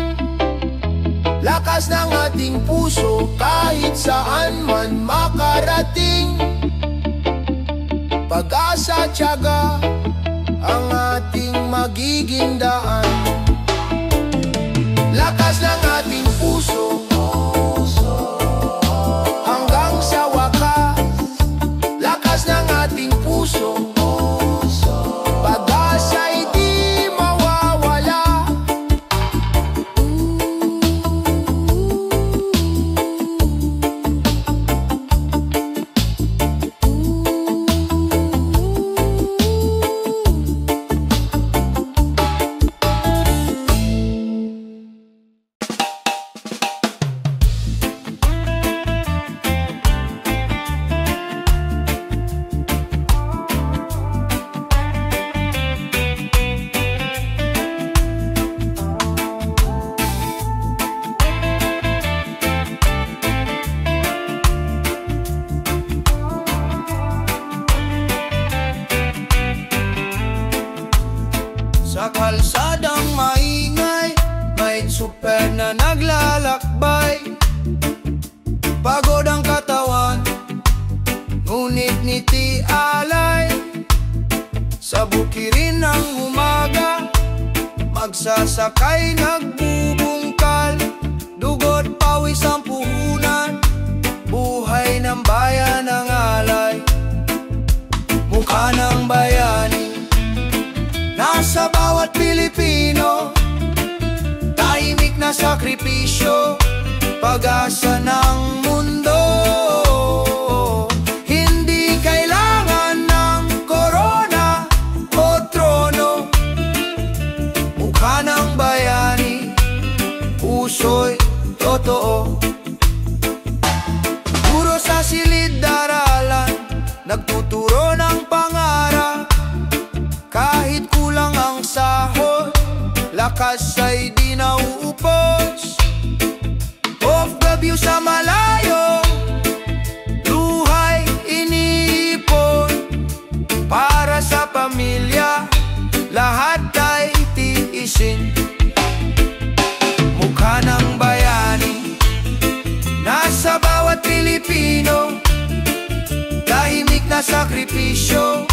Lakas ng ating puso, kahit saan man makarating. Pag-asa at tiyaga ang ating magiging daan. Lakas ng ating puso, hanggang sa wakas. Lakas ng ating puso, pag-asa'y di mawawala. Sa kalsadang maingay, may super na naglalakbay. Pagod ang katawan, ngunit ngiti alay. Sa bukirin ng umaga, magsasakay nagbubungkal. Dugot pawis ang puhunan, buhay ng bayan ang alay. Mukha ng bayani nasa bawat Pilipino, tahimik na sakripisyo, pag-asa ng mundo. Hindi kailangan ng korona o trono. Mukha ng bayani, puso'y totoo. Puro sa silid-aralan, nagtuturo ng pangarap. Kahit kulang ang sahod, lakas ay di nauupos. Off the view sa malayo, luhay iniipon. Para sa pamilya, lahat ay tiisin. Mukha ng bayani, nasa bawat Pilipino, tahimik na sakripisyo,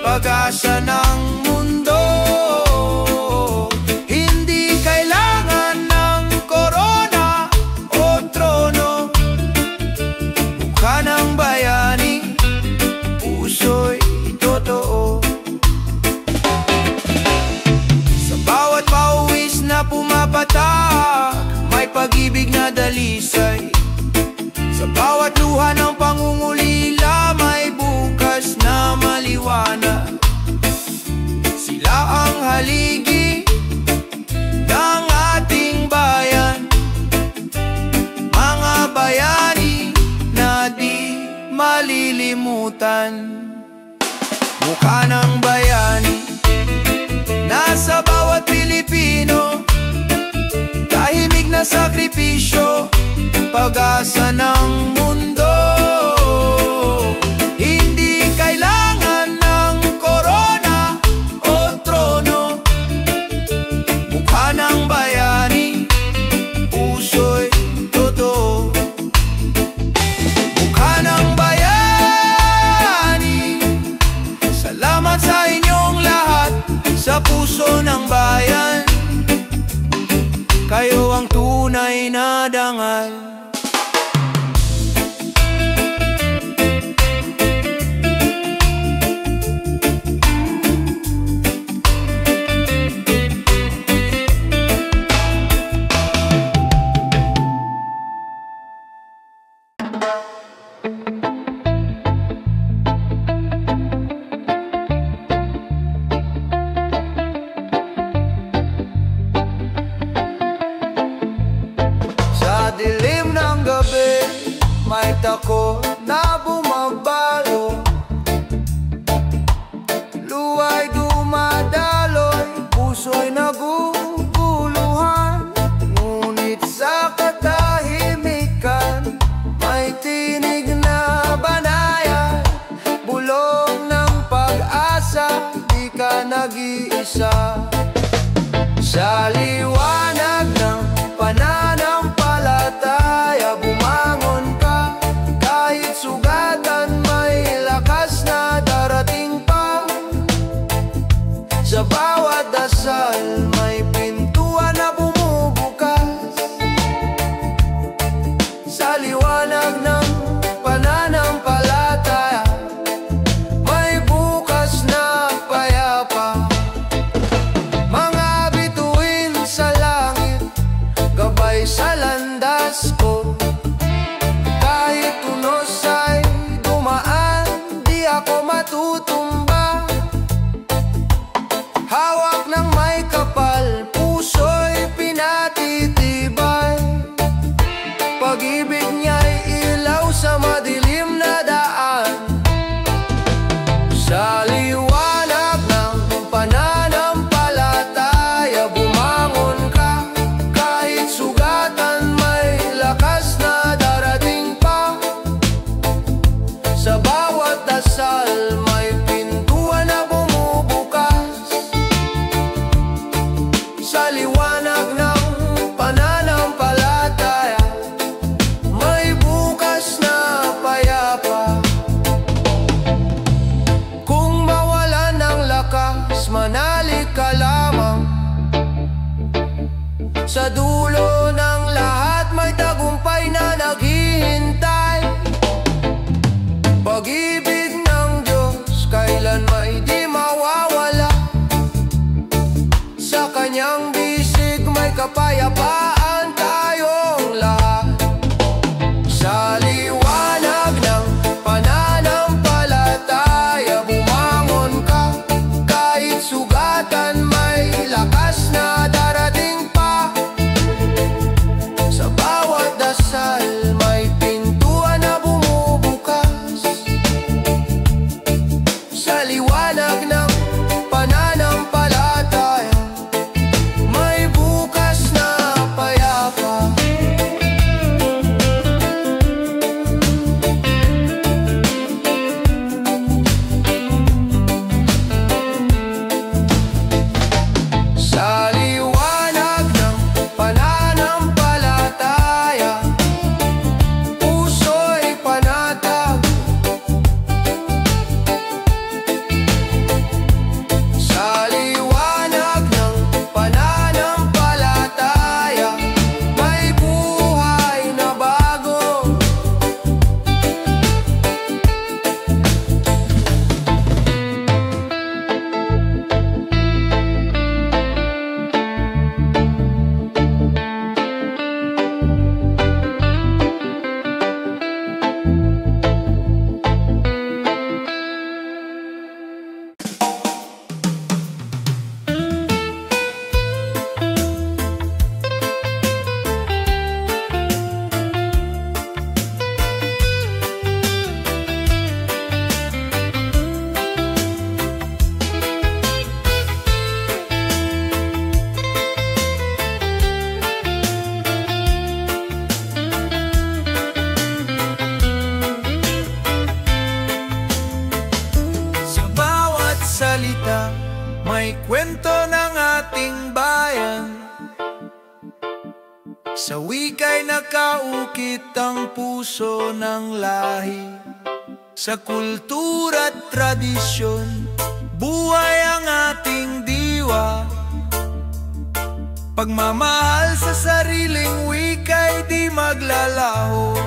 pag-asa ng mundo. Hindi kailangan ng korona o trono. Mukha ng bayani, puso'y totoo. Sa bawat pawis na pumapatak, may pag-ibig na dalisay. Sa bawat luha ng pangungulila, may bukas na maliwanag. Sila ang haligi ng ating bayan, mga bayani na di malilimutan. Mukha ng bayani, nasa bawat pag-asa ng mundo. Hindi kailangan ng korona o trono. Mukha ng bayani, puso'y totoo. Mukha ng bayani, salamat sa inyong lahat. Sa puso ng bayan, kayo ang tunay na dangal. Dilim ng gabi, may takot na bumabalo. Luwa'y dumadaloy, puso'y naguguluhan. Ngunit sa katahimikan, may tinig na banayad. Bulong ng pag-asa, di ka nag-iisa. Sa liwanag ng pananampalataya, bumangon ka. Kahit sugatan, may lakas na darating pa. Sa bawat dasal, may pintuan na bumubukas. Sa liwanag ng pananampalataya, may bukas na payapa. Mga bituin sa langit, gabay sa landas ko. Kahit tunos ay dumaan, di ako matutumba. Hawak ng may kapal, puso'y pinatitibay. Pag-ibig niya'y ilaw sa madilim na daan. Sa liwanag ng pananampalataya, bumangon ka. Kahit sugatan, may lakas na darating pa. Sa bawat dasal, may pintuan na bumubukas. Sa liwanag ng pananampalataya, may bukas na payapa. Kung mawalan ng lakas, manalik ka lamang. Sa dulo ng lahat, may tagumpay na naghihintay. Pag-ibig ng Diyos, kailan may di mawawala. Sa kanyang bisig, may kapayapaan tayong lahat. Sa liwanag ng pananampalataya, bumangon ka. Kahit sugatan, may lakas na darating pa. Sa bawat dasal, may pintuan na bumubukas. Sa liwanag ng pananampalataya, may bukas na payapa. Sa wika'y nakaukit ang puso ng lahi. Sa kultura't tradisyon, buhay ang ating diwa. Pagmamahal sa sariling wika'y di maglalaho.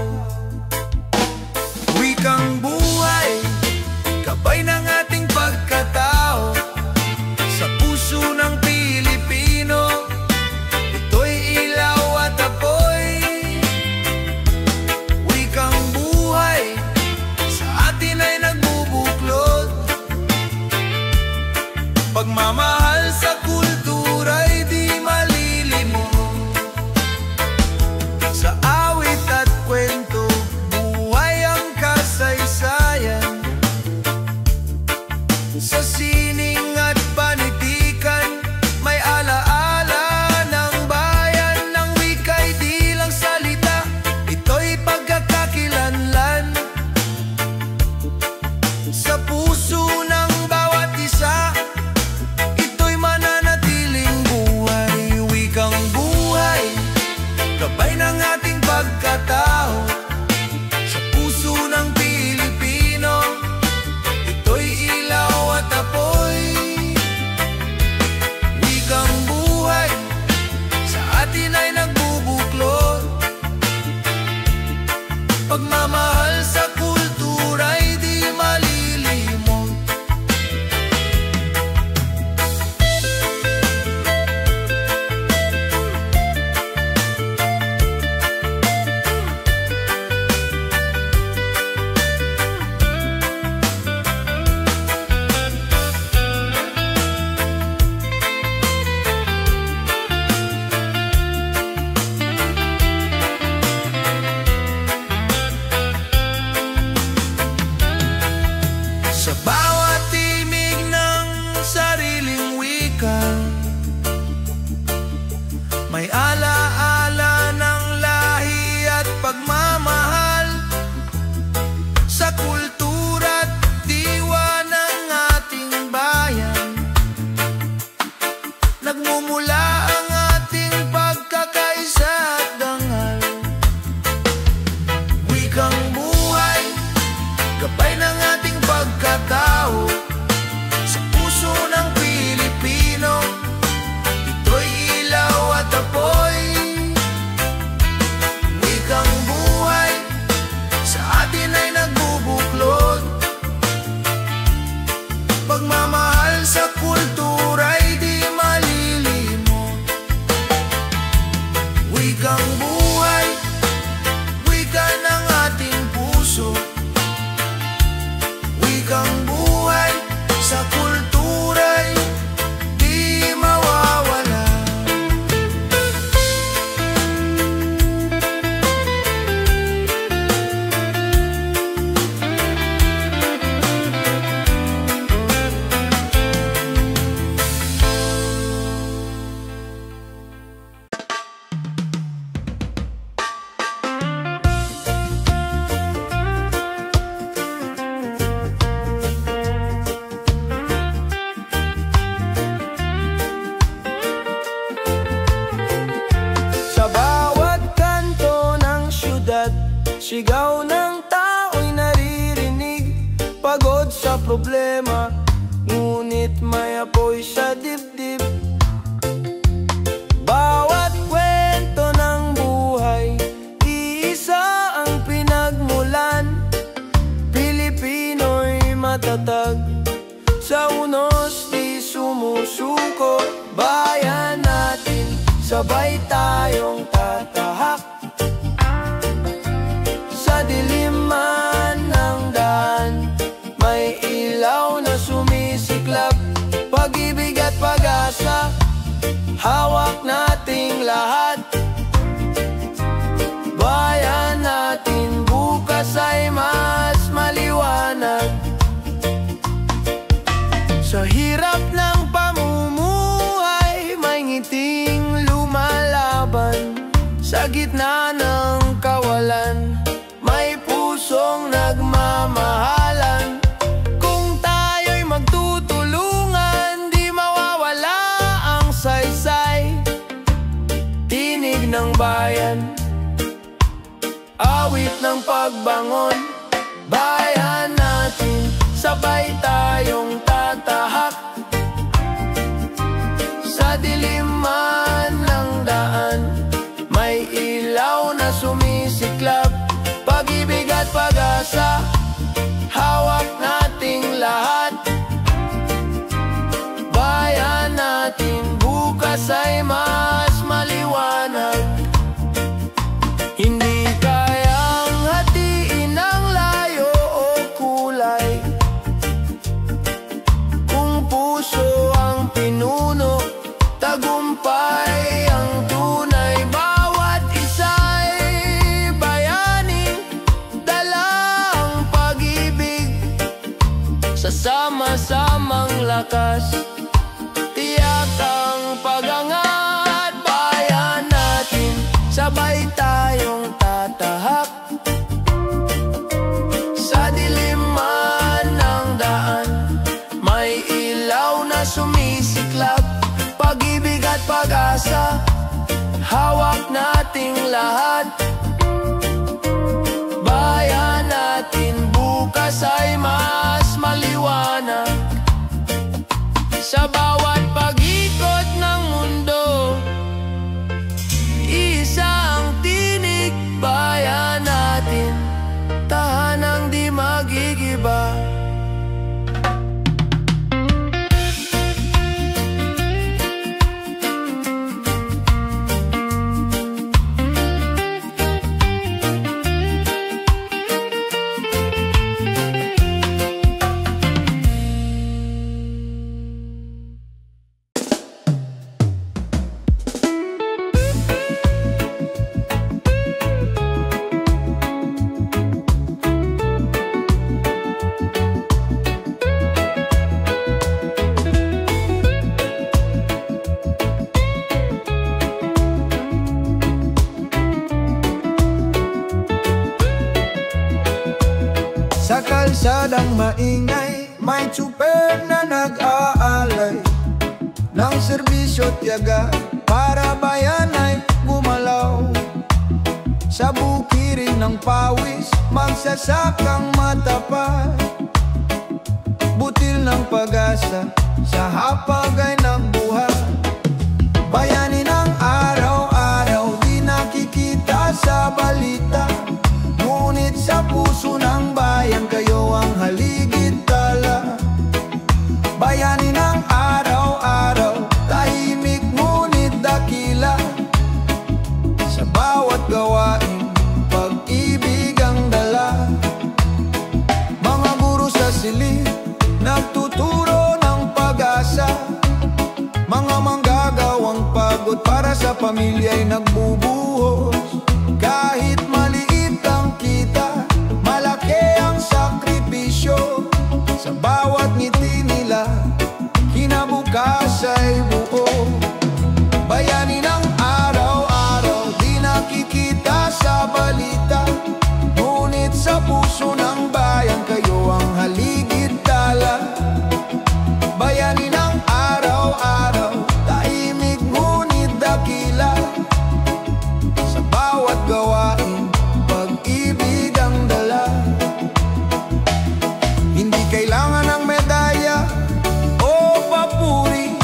Wikang buhay, gabay ng ating pagkatao. Sa puso ng Pilipino, ito'y ilaw at apoy. Wikang buhay, sa atin ay nagbubuklod. Pagmamahal sa kultura'y di malilimot. Sa awit at kwento, buhay ang kasaysayan. Sa sining at panitikan, may alaala ng bayan. Ng wika'y di lang salita, ito'y pagkakakilanlan. Sa puso ng bawat isa, ito'y mananatiling buhay. Wikang buhay, gabay ng ating pagkatao. Sa puso ng Pilipino, ito'y ilaw at apoy. Wikang buhay, sa atin ay nagbubuklod. Pagmamahal sa kultura'y di malilimot. Sa bawat timig ng sariling wika, may alaala ng lahi at pagmamahal. Sa kultura't diwa ng ating bayan, nagmumula ang ating pagkakaisa at dangal. Wikang buhay, gabay ng ating pagkatao. Sa puso ng Pilipino, ito'y ilaw at apoy. Wikang buhay, sa atin ay nagbubuklod. Pagmamahal sa kultura'y di malilimot. Wikang buhay, wika ng ating puso. Wikang buhay, sa kultura'y di mawawala. Sa bawat kanto ng syudad, sigaw ng tao'y naririnig. Pagod sa problema, ngunit may apoy sa dibdib. Bawat kwento ng buhay, iisa ang pinagmulan. Pilipino'y matatag, sa unos di sumusuko. Bayan natin, sabay tayong tatahak. Sa diliman ng daan, may ilaw na sumisiklab. Pag-ibig at pag-asa, hawak nating lahat. Bayan natin, bukas ay mas maliwanag. Sa hirap ng pamumuhay, may ngiting lumalaban. Sa gitna ng kawalan, may pusong nagmamahalan. Kung tayo'y magtutulungan, di mawawala ang saysay. Tinig ng bayan, awit ng pagbangon. Bayan natin, sabay tayong tatahak sa dilim man ng daan. May ilaw na sumisiklab, pag-ibig at pag-asa, hawak nating lahat. Bayan natin, bukas ay mas maliwanag. Hindi kayang hatiin ang layo o kulay, kung puso ang pinuno, tagumpay ang tunay. Bawat isa'y bayani, dala ang pag-ibig, sa sama-samang lakas, tiyak ang pag-angat. Bayan natin, sabay tayong tatahak sa dilim man ng daan. May ilaw na sumisiklab, pag-ibig at pag-asa, hawak nating lahat. Bayan natin, bukas ay mas maliwanag. Sa bawat pag-ikot ng mundo, isa ang tinig. Bayan natin, tahanang di magigiba. Sa kalsadang maingay, may tsuper na nag-aalay ng serbisyo tiyaga para bayan ay gumalaw. Sa bukirin ng pawis, magsasakang matapat, butil ng pag-asa, sa hapag ay nagbuhat. Bayani ng araw-araw, di nakikita sa balita, ngunit sa puso ng bayan, kayo ang haligid tala. Bayani ng araw-araw, tahimik ngunit dakila, sa bawat gawain, pag-ibig ang dala. Mga guro sa silid, nagtuturo ng pag-asa, mga manggagawang pagod para sa pamilya'y nagbubuhos. Kahit maliit ang kita, malaki ang sakripisyo, sa bawat ngiti nila, kinabukas ay buo. Bayani ng araw-araw, di nakikita sa balita, ngunit sa puso ng bayan, kayo ang haligid tala. Bayani ng araw-araw, tahimik ngunit dakila, sa bawat gawain, pag-ibig ang dala. Hindi kailangan ng medalya o papuri,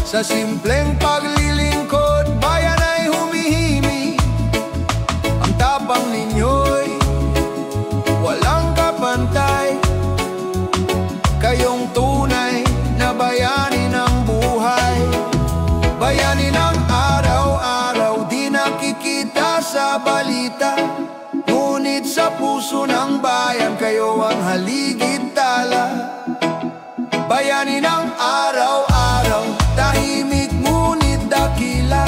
sa simpleng paglilingkod, bayan ay humihimik. Ang tapang ninyo'y walang kapantay, kayong tunay na bayani ng buhay. Bayani ng araw-araw, di nakikita sa balita, ngunit sa puso ng bayan, kayo ang haligid tala. Bayani ng araw-araw, tahimik ngunit dakila,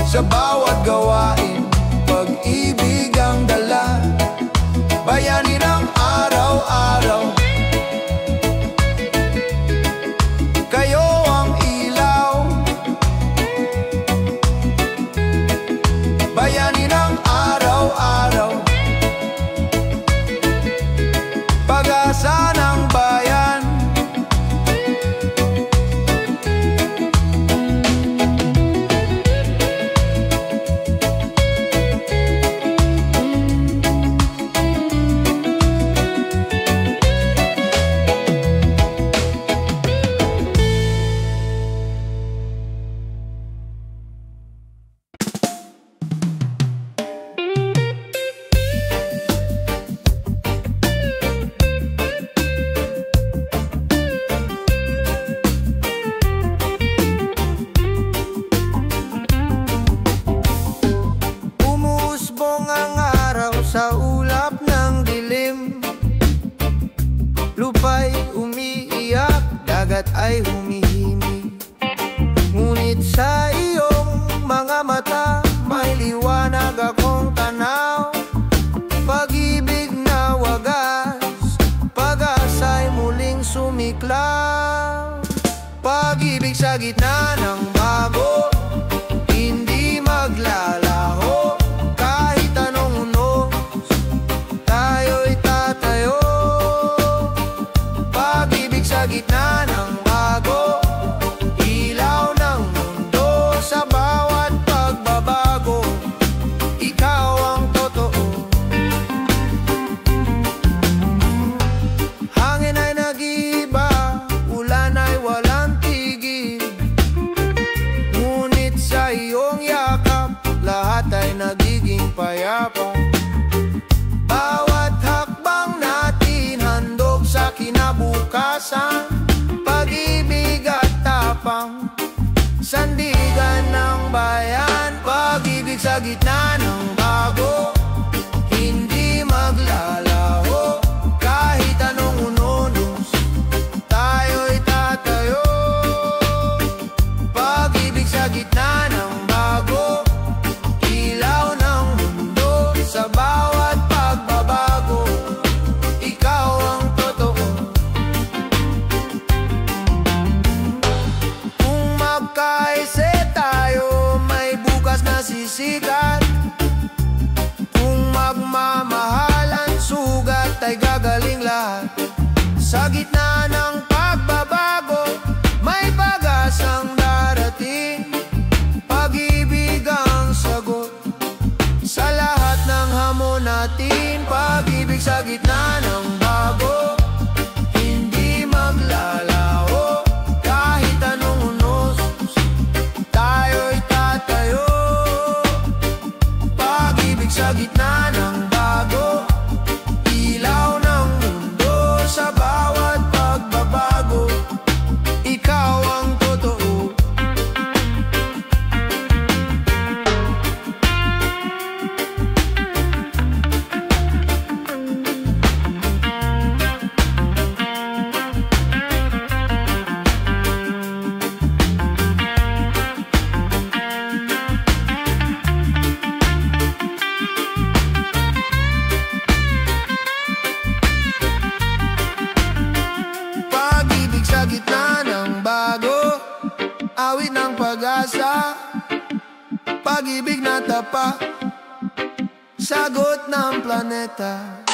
sa bawat gawain, pag-ibig ang dala. Bayani ng araw-araw, kayo ang ilaw. Bayani ng araw-araw, pag-asa ng bayan. mata, may liwanag akong tanaw. Pag-ibig na wagas, pag-asa'y muling sumiklaw. Pag-ibig sa gitna ng bago, hindi maglalaho. Kahit anong unos, tayo'y tatayo. Pag-ibig sa gitna ng bago, ilaw ng mundo. Sa bawat pagbabago, ikaw ang totoo. Hangin ay nag-iiba, ulan ay walang tigil. Ngunit sa iyong yakap, lahat ay nagiging payapa. Bawat hakbang natin handog sa kinabukasan. Pag-ibig at tapang, sandigan ng bayan. Pag-ibig sa gitna ng bago, hindi maglalaho. Kahit anong unos, tayo'y tatayo. Pag-ibig sa gitna ng bago, ilaw ng mundo. Sa bawat pagbabago, ikaw ang totoo. Kung magkaise tayo, may bukas na sisikat. Kung magmamahalan, sugat ay gagaling lahat. Sa gitna ng pagbabago, may pag-asang darating. Pag-ibig ang sagot sa lahat ng hamon natin. Pag-ibig sa gitna ng bago, hindi maglalaho. Kahit anong unos, tayo'y tatayo. Pag-ibig sa gitna ng bago, ilaw ng mundo. Sa bawat pagbabago, ikaw ang totoo. Pag-ibig sa gitna ng bago, awit ng pag-asa. Pag-ibig na tapat, sagot ng planeta.